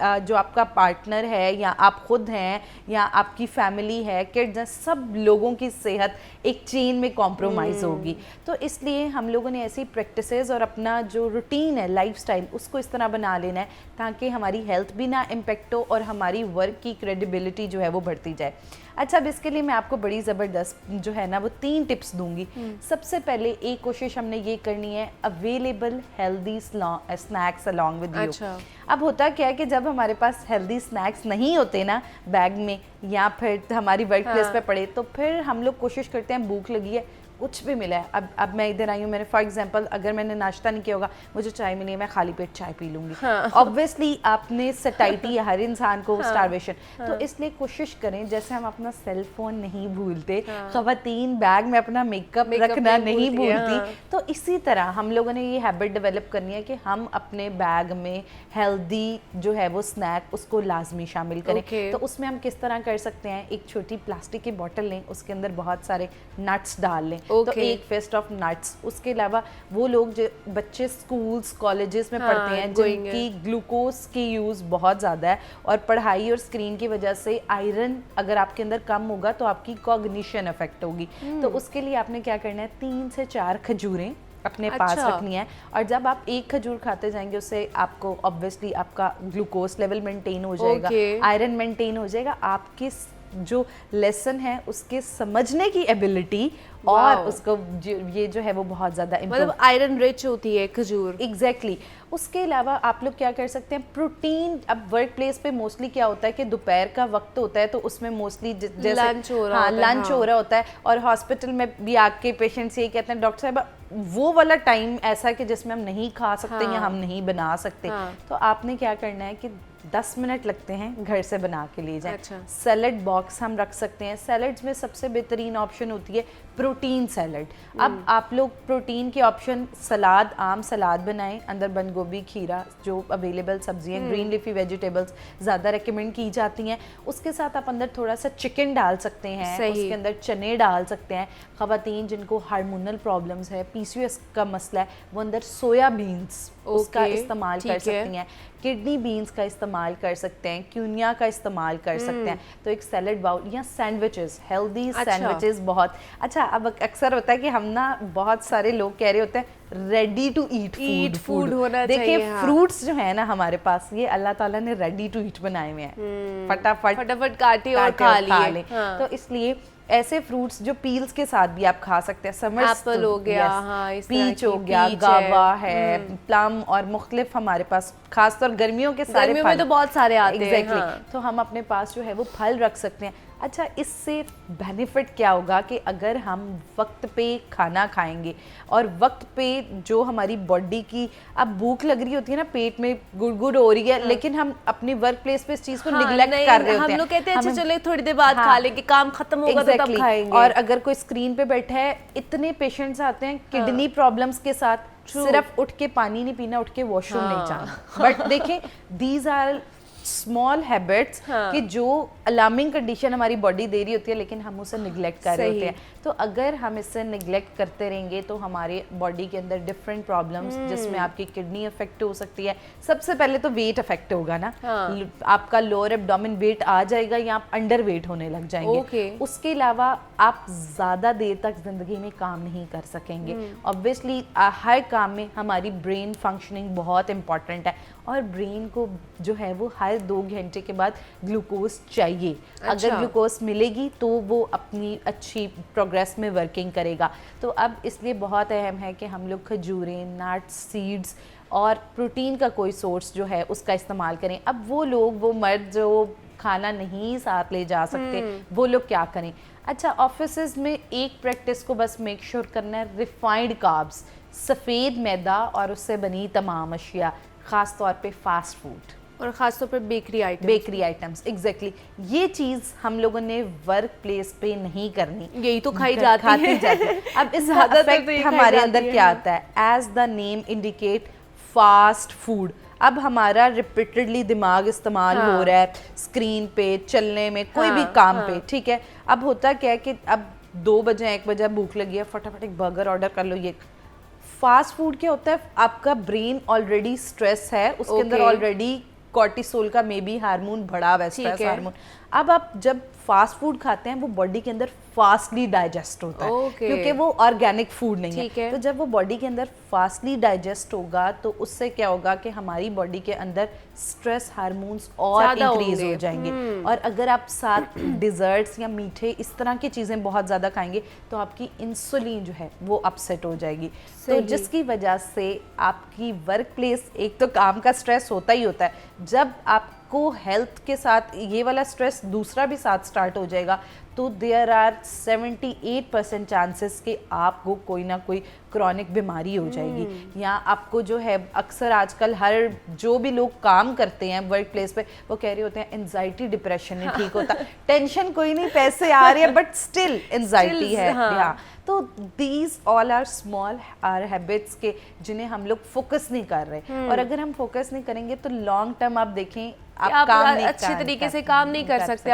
E: जो आपका पार्टनर है या आप खुद हैं या आपकी फैमिली है, किड्स हैं, सब लोगों की सेहत एक चेन में कॉम्प्रोमाइज़ होगी। तो इसलिए हम लोगों ने ऐसी प्रैक्टिसेस और अपना जो रूटीन है, लाइफस्टाइल, उसको इस तरह बना लेना है ताकि हमारी हेल्थ भी ना इम्पेक्ट हो और हमारी वर्क की क्रेडिबिलिटी जो है वो बढ़ती जाए। अच्छा, अब इसके लिए मैं आपको बड़ी ज़बरदस्त जो है ना वो 3 टिप्स दूंगी। सबसे पहले एक कोशिश हमने ये करनी है, available healthy snacks along with you. अब होता क्या है कि जब हमारे पास हेल्दी स्नैक्स नहीं होते ना बैग में या फिर हमारी वर्क प्लेस पे पड़े, तो फिर हम लोग कोशिश करते हैं, भूख लगी है, कुछ भी मिला है। अब मैं इधर आई हूँ, मैंने फॉर एग्जांपल अगर मैंने नाश्ता नहीं किया होगा, मुझे चाय मिली है, मैं खाली पेट चाय पी लूँगी। ऑब्वियसली आपने सटाइटी है हर इंसान को, स्टारवेशन। तो इसलिए कोशिश करें, जैसे हम अपना सेल फोन नहीं भूलते, ख़वातीन बैग में अपना मेकअप रखना नहीं भूलती, तो इसी तरह हम लोगों ने ये हैबिट डेवलप करनी है कि हम अपने बैग में हेल्दी जो है वो स्नैक उसको लाजमी शामिल करें। तो उसमें हम किस तरह कर सकते हैं, एक छोटी प्लास्टिक की बोतल लें, उसके अंदर बहुत सारे नट्स डाल लें। तो एक फेस्ट ऑफ नट्स। उसके अलावा वो लोग जो बच्चे स्कूल्स कॉलेजेस में पढ़ते हैं जिनकी ग्लूकोज की यूज़ बहुत ज़्यादा है और पढ़ाई और स्क्रीन की वजह से आयरन अगर आपके अंदर कम होगा तो आपकी कॉग्निशन अफेक्ट होगी। तो उसके लिए आपने क्या करना है, 3 से 4 खजूरें अपने पास रखनी है। और जब आप एक खजूर खाते जाएंगे उससे आपको ऑब्वियसली आपका ग्लूकोज लेवल मेंटेन हो जाएगा, आयरन मेंटेन हो जाएगा, आपकी जो लेसन है उसके समझने की एबिलिटी और उसको ये जो है वो बहुत ज़्यादा
A: मतलब आयरन रिच होती है खजूर।
E: एग्जैक्टली उसके अलावा आप लोग क्या कर सकते हैं, प्रोटीन। अब वर्क प्लेस पे मोस्टली क्या होता है कि दोपहर का वक्त होता है तो उसमें मोस्टली जैसे
A: लंच हो रहा
E: होता है और हॉस्पिटल में भी आके पेशेंट्स यही कहते हैं डॉक्टर साहब वो वाला टाइम ऐसा कि जिसमें हम नहीं खा सकते या हम नहीं बना सकते। तो आपने क्या करना है कि 10 मिनट लगते हैं घर से बना के ले जाएं। सैलड बॉक्स हम रख सकते हैं। सैलड्स में सबसे बेहतरीन ऑप्शन होती है प्रोटीन सैलड। अब आप लोग प्रोटीन के ऑप्शन सलाद, आम सलाद बनाएं, अंदर बंद गोभी, खीरा, जो अवेलेबल सब्जियां ग्रीन लीफी वेजिटेबल्स ज़्यादा रेकमेंड की जाती हैं। उसके साथ आप अंदर थोड़ा सा चिकन डाल सकते हैं, उसके अंदर चने डाल सकते हैं। ख़वातीन जिनको हार्मोनल प्रॉब्लम्स है, PCOS का मसला है, वो अंदर सोया बीन्स उसका इस्तेमाल कर सकती हैं, किडनी बीन्स का इस्तेमाल कर सकते हैं, क्यूनिया का इस्तेमाल कर सकते हैं। तो एक सैलड बाउल या सैंडविचेस, हेल्दी सैंडविचेस बहुत अच्छा। अब अक्सर होता है कि हम ना बहुत सारे लोग कह रहे होते हैं रेडी टू ईट फूड
A: होना चाहिए।
E: देखिए फ्रूट्स जो है ना हमारे पास, ये अल्लाह ताला ने रेडी टू ईट बनाए हुए हैं, फटाफट
A: काटे और खा लिए।
E: तो इसलिए ऐसे फ्रूट्स जो पील्स के साथ भी आप खा सकते हैं, समर
A: एप्पल हो गया,
E: पीच हो गया, गावा है, प्लम और मुख्तलिफ हमारे पास खासतौर गर्मियों के सारे
A: गर्मियों में तो बहुत सारे आते हैं।
E: तो हम अपने पास जो है वो फल रख सकते हैं। अच्छा, इससे बेनिफिट क्या होगा कि अगर हम वक्त पे खाना खाएंगे और वक्त पे जो हमारी बॉडी की अब भूख लग रही होती है ना, पेट में गुड़गुड़ हो रही है, लेकिन हम अपनी वर्क प्लेस पे इस चीज को निगलेक्ट कर रहे होते हैं।
A: हम लोग कहते हैं अच्छा चले थोड़ी देर बाद खा लेंगे, काम खत्म होगा तो तब खाएंगे।
E: और अगर कोई स्क्रीन पे बैठा है, इतने पेशेंट्स आते हैं किडनी प्रॉब्लम्स के साथ, सिर्फ उठ के पानी नहीं पीना, उठ के वॉशरूम नहीं जाना। बट देखें, दीज आर स्मॉल हैबिट्स कि जो अलार्मिंग कंडीशन हमारी बॉडी दे रही होती है, लेकिन हम उसे निगलेक्ट कर रहे होते हैं। तो अगर हम इससे निगलेक्ट करते रहेंगे तो हमारे बॉडी के अंदर डिफरेंट प्रॉब्लम्स, जिसमें आपकी किडनी अफेक्ट हो सकती है। सबसे पहले तो वेट अफेक्ट होगा ना, आपका लोअर एब्डोमेन वेट आ जाएगा या आप अंडर वेट होने लग जाएंगे। उसके अलावा आप ज़्यादा देर तक जिंदगी में काम नहीं कर सकेंगे। ऑब्वियसली हर काम में हमारी ब्रेन फंक्शनिंग बहुत इंपॉर्टेंट है और ब्रेन को जो है वो हर 2 घंटे के बाद ग्लूकोज चाहिए। अगर ग्लूकोज मिलेगी तो वो अपनी अच्छी प्रोग्रेस में वर्किंग करेगा। तो अब इसलिए बहुत अहम है कि हम लोग खजूरें, नट्स, सीड्स और प्रोटीन का कोई सोर्स जो है उसका इस्तेमाल करें। अब वो लोग, वो मर्द जो खाना नहीं साथ ले जा सकते, वो लोग क्या करें? अच्छा, ऑफिसेज में एक प्रैक्टिस को बस मेक श्योर करना है, रिफाइंड कार्ब्स, सफ़ेद मैदा और उससे बनी तमाम अशिया, ख़ास तौर पे फास्ट फूड
A: और ख़ासतौर पे बेकरी आइटम्स।
E: एग्जैक्टली ये चीज़ हम लोगों ने वर्क प्लेस पे नहीं करनी,
A: यही तो खाई जाती है।
E: अब इसका इफेक्ट हमारे अंदर क्या आता है? As the name indicate, fast food. अब हमारा रिपीटेडली दिमाग इस्तेमाल हो रहा है स्क्रीन पे, चलने में, कोई भी काम पे, ठीक है। अब होता क्या है कि अब 2 बजे 1 बजे भूख लगी है, फटाफट एक बर्गर ऑर्डर कर लो। ये फास्ट फूड क्या होता है, आपका ब्रेन ऑलरेडी स्ट्रेस है, उसके अंदर ऑलरेडी कॉर्टिसोल का मे बी हार्मोन बढ़ा हुआ है, स्ट्रेस हार्मोन। अब आप जब फास्ट फूड खाते हैं वो बॉडी के अंदर फास्टली डाइजेस्ट होता है, क्योंकि वो ऑर्गेनिक फूड नहीं है। तो जब वो बॉडी के अंदर फास्टली डाइजेस्ट होगा तो उससे क्या होगा कि हमारी बॉडी के अंदर स्ट्रेस हार्मोन्स और इंक्रीज हो जाएंगे। और अगर आप साथ डिजर्ट्स या मीठे इस तरह की चीज़ें बहुत ज़्यादा खाएंगे तो आपकी इंसुलिन जो है वो अपसेट हो जाएगी। तो जिसकी वजह से आपकी वर्क प्लेस, एक तो काम का स्ट्रेस होता ही होता है, जब आपको हेल्थ के साथ ये वाला स्ट्रेस दूसरा भी साथ स्टार्ट हो जाएगा तो देयर आर 78% चांसेस कि आपको कोई ना कोई क्रॉनिक बीमारी हो जाएगी। या आपको जो है, अक्सर आजकल हर जो भी लोग काम करते हैं वर्क प्लेस पे, वो कह रहे होते हैं एंजाइटी डिप्रेशन नहीं ठीक होता। टेंशन कोई नहीं, पैसे आ रहे हैं, बट स्टिल एंजाइटी है। तो these all are small are habits के जिन्हें हम लोग फोकस नहीं कर रहे। और अगर हम फोकस नहीं करेंगे तो लॉन्ग टर्म आप देखें आप काम नहीं
A: अच्छे तरीके से काम नहीं कर सकते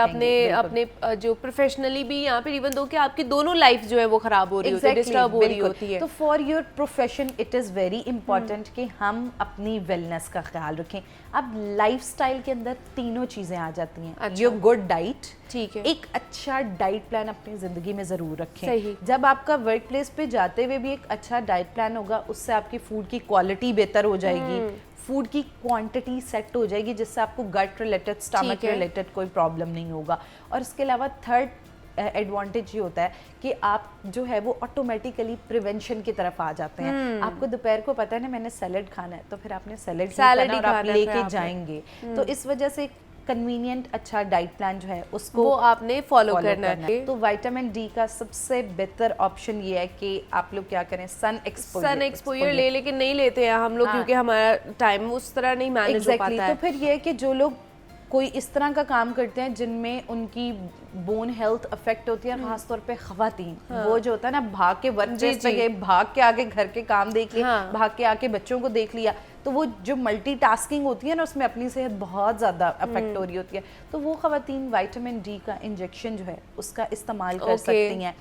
A: अपने जो प्रोफेशनली भी, यहाँ पे इवन दो कि आपकी दोनों लाइफ जो है वो खराब हो रही होती है, डिस्टर्ब हो रही होती है।
E: तो for your profession it is very important कि हम अपनी वेलनेस का ख्याल रखें। अब लाइफस्टाइल के अंदर तीनों चीज़ें आ जाती हैं। योर गुड डाइट,
A: ठीक है,
E: एक अच्छा डाइट प्लान अपनी ज़िंदगी में ज़रूर रखें। जब आपका वर्क प्लेस पे जाते हुए भी एक अच्छा डाइट प्लान होगा, उससे आपकी फूड की क्वालिटी बेहतर हो जाएगी, फूड की क्वांटिटी सेट हो जाएगी, जिससे आपको गट रिलेटेड, स्टमक रिलेटेड कोई प्रॉब्लम नहीं होगा। और इसके अलावा थर्ड एडवांटेज ये होता है कि आप जो है वो ऑटोमेटिकली प्रिवेंशन की तरफ आ जाते हैं। आपको दोपहर को पता है ना मैंने सैलेड खाना है, तो फिर आपने सैलेड ही और आप लेके जाएंगे। तो इस वजह से कन्वीनियंट अच्छा डाइट प्लान जो है उसको
A: वो आपने फॉलो करना है।
E: तो विटामिन डी का सबसे बेहतर ऑप्शन ये है कि आप लोग क्या करें, सन एक्सपोजर
A: ले, लेकिन नहीं लेते हैं हम लोग क्योंकि हमारा टाइम उस तरह नहीं मैनेज हो पाता है।
E: तो फिर ये है कि जो लोग कोई इस तरह का काम करते हैं जिनमें उनकी बोन हेल्थ अफेक्ट होती है, खासतौर पे खवातीन, वो जो होता है ना भाग के वर्क प्लेस पे गए, भाग के आके घर के काम देख लिया, भाग के आके बच्चों को देख लिया, तो वो जो मल्टीटास्किंग होती है ना उसमें अपनी सेहत बहुत ज़्यादा अफेक्ट हो रही होती है। तो वो खवातीन विटामिन डी का इंजेक्शन जो है उसका इस्तेमाल कर सकती हैं।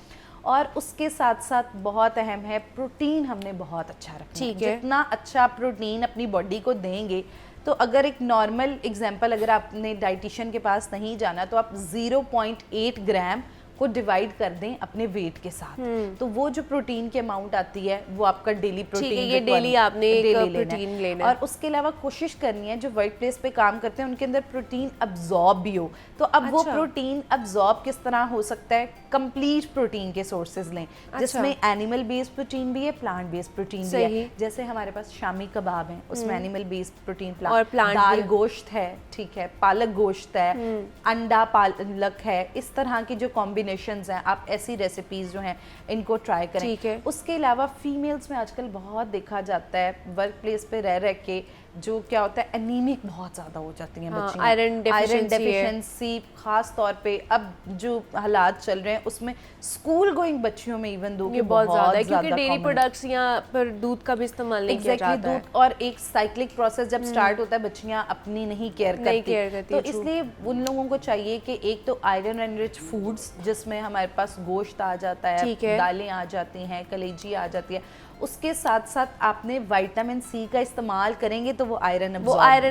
E: और उसके साथ साथ बहुत अहम है प्रोटीन, हमने बहुत अच्छा रखना है। जितना अच्छा प्रोटीन अपनी बॉडी को देंगे, तो अगर एक नॉर्मल एग्जांपल, अगर आपने डाइटिशियन के पास नहीं जाना तो आप 0.8 ग्राम को डिवाइड कर दें अपने वेट के साथ, तो वो जो प्रोटीन की अमाउंट आती है वो आपका डेली प्रोटीन,
A: ये डेली आपने एक प्रोटीन लेना है।
E: और उसके अलावा कोशिश करनी है जो वर्क प्लेस पे काम करते हैं उनके अंदर प्रोटीन अब्जॉर्ब भी हो। तो अब वो प्रोटीन अब्जॉर्ब किस तरह हो सकता है, कंप्लीट प्रोटीन के सोर्सेज लें, जिसमें एनिमल बेस्ड प्रोटीन भी है, प्लांट बेस्ड प्रोटीन भी है। जैसे हमारे पास शामी कबाब है, उसमें एनिमल बेस्ड प्रोटीन, प्लांट, दाल गोश्त है, ठीक है, पालक गोश्त है, अंडा पालक है, इस तरह की जो कॉम्बिनेशंस हैं, आप ऐसी रेसिपीज जो हैं इनको ट्राई करें। उसके अलावा फीमेल्स में आजकल बहुत देखा जाता है वर्क प्लेस पे रह रह के जो क्या होता है, एनीमिक बहुत ज़्यादा हो जाती हैं बच्चियाँ,
A: आयरन
E: डेफिशिएंसी, खास तौर पे अब जो हालात चल रहे हैं उसमें स्कूल गोइंग बच्चियों में इवन दो
A: बहुत ज़्यादा है, क्योंकि डेयरी प्रोडक्ट्स या पर दूध का भी इस्तेमाल नहीं किया जाता है।
E: दूध और एक साइक्लिक प्रोसेस जब स्टार्ट होता है, बच्चियाँ अपनी नहीं केयर करती, तो इसलिए उन लोगों को चाहिए कि एक तो आयरन एनरिच फूड्स जिसमें हमारे पास गोश्त आ जाता है, दालें आ जाती हैं, कलेजी आ जाती है, उसके साथ साथ आपने विटामिन सी का इस्तेमाल करेंगे तो वो आयरन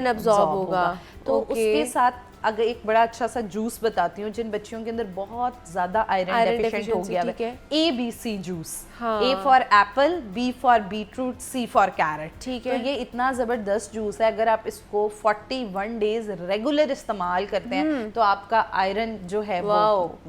E: अब्जॉर्ब होगा। तो उसके साथ अगर एक बड़ा अच्छा सा जूस बताती हूँ जिन बच्चियों के अंदर बहुत ज्यादा आयरन डेफिशिएंट हो गया है, ABC juice, A for apple, B for beetroot, C for carrot, ठीक है। तो ये इतना जबरदस्त जूस है, अगर आप इसको 41 डेज रेगुलर इस्तेमाल करते हैं तो आपका आयरन जो है वो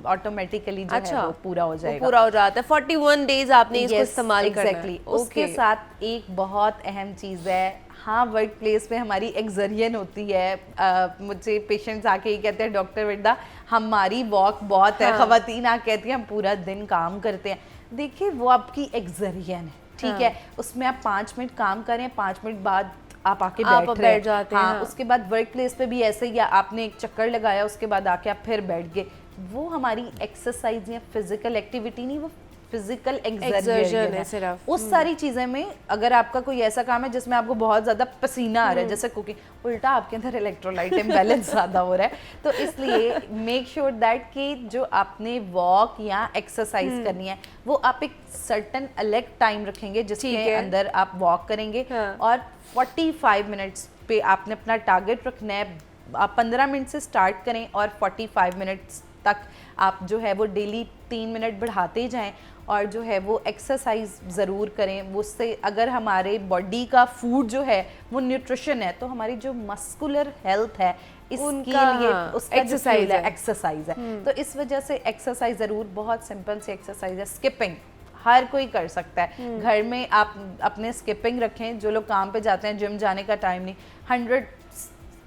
E: ऑटोमेटिकली जो है वो पूरा हो जाएगा,
A: पूरा हो जाता है। 41 डेज आपने इसको इस्तेमाल करना है।
E: उसके साथ एक बहुत अहम चीज है, हाँ, वर्क प्लेस में हमारी एक्सरियन होती है। मुझे पेशेंट्स आके ही कहते हैं डॉक्टर विदा हमारी वॉक बहुत है, खवातीन आके कहती हैं हम पूरा दिन काम करते हैं। देखिए वो आपकी एक्सरियन है, ठीक है, उसमें आप 5 मिनट काम करें, 5 मिनट बाद आप आके बैठ जाते हैं। उसके बाद वर्क प्लेस पे भी ऐसे ही, आपने एक चक्कर लगाया उसके बाद आके आप फिर बैठ गए, वो हमारी एक्सरसाइज या फिजिकल एक्टिविटी नहीं, वो फिजिकल एक्सर्शन है सिर्फ। उस सारी चीजें में अगर आपका कोई ऐसा काम है जिसमें आपको बहुत ज्यादा पसीना आ रहा है, जैसे कुकिंग, उल्टा आपके अंदर इलेक्ट्रोलाइट इम्बैलेंस ज्यादा हो रहा है, तो इसलिए मेक श्योर दैट कि जो आपने वॉक या एक्सरसाइज करनी है वो आप एक सर्टेन अलग टाइम रखेंगे जिसके अंदर आप वॉक करेंगे, और 45 मिनट्स पे आपने अपना टारगेट रखना है। आप 15 मिनट से स्टार्ट करें और 45 मिनट्स तक आप जो है वो डेली 3 मिनट बढ़ाते जाएं, और जो है वो एक्सरसाइज ज़रूर करें। उससे अगर हमारे बॉडी का फूड जो है वो न्यूट्रिशन है, तो हमारी जो मस्कुलर हेल्थ है इसके लिए उसका एक्सरसाइज है। तो इस वजह से एक्सरसाइज ज़रूर, बहुत सिंपल सी एक्सरसाइज है, स्किपिंग हर कोई कर सकता है। घर में आप अपने स्किपिंग रखें, जो लोग काम पे जाते हैं, जिम जाने का टाइम नहीं, 100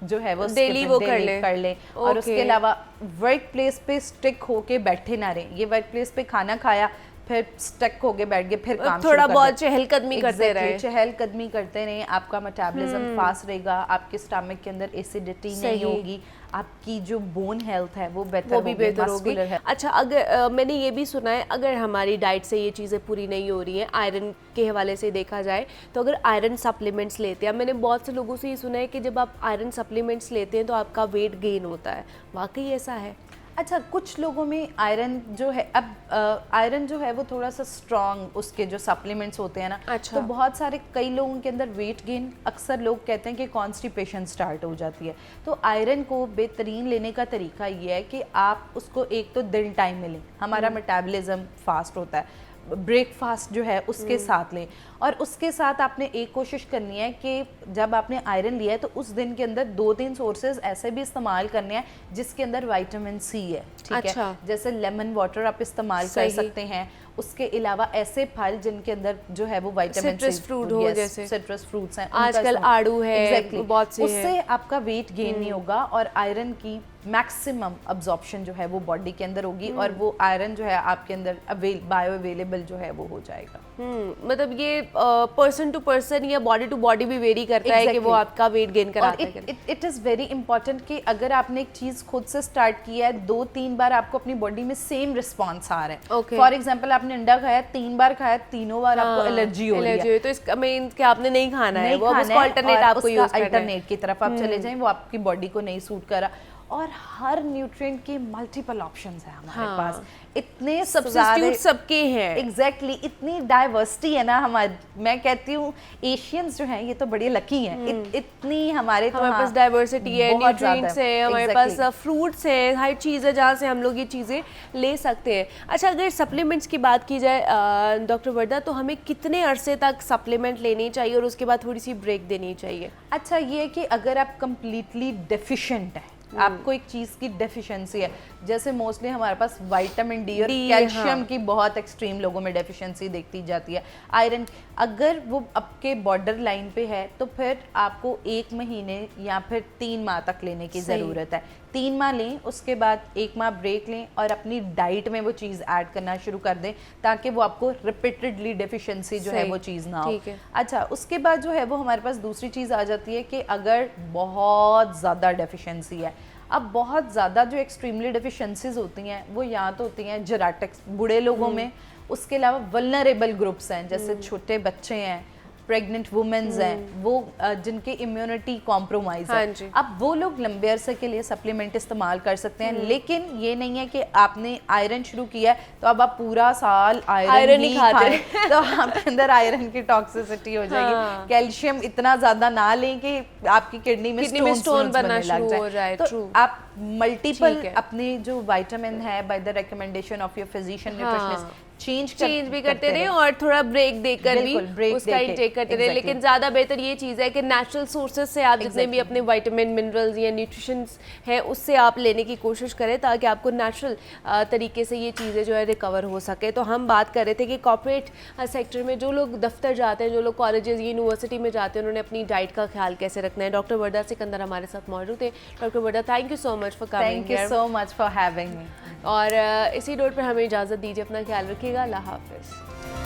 E: जो है वो डेली वो कर ले। और उसके अलावा वर्क प्लेस पे स्टिक होके बैठे ना रहें। ये वर्क प्लेस पे खाना खाया, फिर स्टक हो गए, बैठ गए, फिर काम
A: थोड़ा बहुत चहलकदमी करते रहे,
E: चहलकदमी करते रहे, आपका मेटाबॉलिज्म फास्ट रहेगा, आपके स्टमक के अंदर एसिडिटी नहीं होगी, आपकी जो बोन हेल्थ है वो बेहतर होगी।
A: अच्छा, अगर मैंने ये भी सुना है अगर हमारी डाइट से ये चीज़ें पूरी नहीं हो रही हैं, आयरन के हवाले से देखा जाए तो अगर आयरन सप्लीमेंट्स लेते हैं, मैंने बहुत से लोगों से ये सुना है कि जब आप आयरन सप्लीमेंट्स लेते हैं तो आपका वेट गेन होता है, वाकई ऐसा है?
E: अच्छा, कुछ लोगों में आयरन जो है, अब आयरन जो है वो थोड़ा सा स्ट्रॉन्ग उसके जो सप्लीमेंट्स होते हैं ना, तो बहुत सारे कई लोगों के अंदर वेट गेन, अक्सर लोग कहते हैं कि कॉन्स्टिपेशन स्टार्ट हो जाती है। तो आयरन को बेहतरीन लेने का तरीका ये है कि आप उसको एक तो दिन टाइम में लें, हमारा मेटाबॉलिज्म फास्ट होता है, ब्रेकफास्ट जो है उसके साथ लें। और उसके साथ आपने एक कोशिश करनी है कि जब आपने आयरन लिया है तो उस दिन के अंदर 2-3 सोर्सेज ऐसे भी इस्तेमाल करने हैं जिसके अंदर विटामिन सी है, ठीक है, जैसे लेमन वाटर आप इस्तेमाल कर सकते हैं। उसके अलावा ऐसे फल जिनके अंदर जो है वो विटामिन
A: सिट्रस फ्रूट हो, जैसे
E: सिट्रस फ्रूट्स हैं,
A: आजकल आड़ू है,
E: exactly,
A: बहुत से
E: उससे आपका वेट गेन नहीं होगा और आयरन की मैक्सिमम अब्जॉर्प्शन जो है वो बॉडी के अंदर होगी और वो आयरन जो है आपके अंदर बायो अवेलेबल जो है वो हो जाएगा।
A: मतलब ये पर्सन टू पर्सन या बॉडी टू बॉडी भी वेरी करता है कि वो आपका वेट गेन कराता है।
E: इट इज़ वेरी इंपॉर्टेंट कि अगर आपने एक चीज़ खुद से स्टार्ट की है 2-3 बार आपको अपनी बॉडी में सेम रिस्पॉन्स आ रहा है। फॉर एग्जाम्पल आपने अंडा खाया 3 बार खाया, तीनों बार आपको एलर्जी हो रही है,
A: तो इसका मीन कि आपने नहीं खाना है, वो उसका अल्टरनेट आपको यूज करना है।
E: अल्टरनेट की तरफ आप चले जाएं, वो आपकी बॉडी को नहीं सूट करा। और हर न्यूट्रिएंट के मल्टीपल ऑप्शंस हैं हमारे पास, इतने
A: सब्स्टिट्यूट सबके हैं,
E: एग्जैक्टली इतनी डाइवर्सिटी है ना हमारे। मैं कहती हूँ एशियंस जो हैं ये तो बड़े लकी हैं, इतनी हमारे
A: पास डाइवर्सिटी है, न्यूट्रिएंट्स है, हमारे पास फ्रूट्स है, हर चीज़ है जहाँ से हम लोग ये चीज़ें ले सकते हैं। अच्छा, अगर सप्लीमेंट्स की बात की जाए डॉक्टर वर्दा, तो हमें कितने अरसे तक सप्लीमेंट लेनी चाहिए और उसके बाद थोड़ी सी ब्रेक देनी चाहिए?
E: अच्छा, ये कि अगर आप कंप्लीटली डेफिशिएंट है, आपको एक चीज़ की डेफिशिएंसी है, जैसे मोस्टली हमारे पास विटामिन डी और कैल्शियम की बहुत एक्सट्रीम लोगों में डेफिशिएंसी देखती जाती है, आयरन अगर वो आपके बॉर्डर लाइन पे है तो फिर आपको 1 महीने या फिर 3 माह तक लेने की ज़रूरत है। 3 माह लें, उसके बाद 1 माह ब्रेक लें और अपनी डाइट में वो चीज़ ऐड करना शुरू कर दें ताकि वो आपको रिपीटेडली डेफिशिएंसी जो है वो चीज़ ना हो। अच्छा, उसके बाद जो है वो हमारे पास दूसरी चीज़ आ जाती है कि अगर बहुत ज़्यादा डेफिशिएंसी है, अब बहुत ज़्यादा जो एक्सट्रीमली डेफिशिएंसीज होती हैं वो या तो होती हैं जेनेटिक्स बूढ़े लोगों में, उसके अलावा वल्नरेबल ग्रुप्स हैं जैसे छोटे बच्चे हैं, प्रेग्नेंट वुमेन्स हैं, वो जिनकी इम्यूनिटी कॉम्प्रोमाइज है, अब वो लोग लंबे अरसे के लिए सप्लीमेंट इस्तेमाल कर सकते हैं। लेकिन ये नहीं है कि आपने आयरन शुरू किया है तो अब आप पूरा साल आयरन ही खाते तो आपके अंदर आयरन की टॉक्सिसिटी हो जाएगी। कैल्शियम इतना ज्यादा ना लें कि आपकी किडनी में स्टोन बनना शुरू हो जाए। तो आप मल्टीपल अपने जो विटामिन है by the recommendation of your physician nutritionist change भी करते रहे और थोड़ा ब्रेक देकर भी उसका इंटेक करते रहे। लेकिन ज़्यादा बेहतर ये चीज़ है कि नेचुरल सोर्सेज से आप जितने भी अपने विटामिन मिनरल्स या न्यूट्रिशंस है उससे आप लेने की कोशिश करें ताकि आपको नेचुरल तरीके से ये चीज़ें जो है रिकवर हो सके। तो हम बात कर रहे थे कि कॉर्पोरेट सेक्टर में जो लोग दफ्तर जाते हैं, जो लोग कॉलेजेस यूनिवर्सिटी में जाते हैं, उन्होंने अपनी डाइट का ख्याल कैसे रखना है। डॉक्टर वर्दा सिकंदर हमारे साथ मौजूद है। Doctor Warda, thank you so much for coming. Thank you so much for having me.
A: और इसी नोट पर हमें इजाज़त दीजिए, अपना ख्याल रखिएगा, अल्लाह हाफिज़।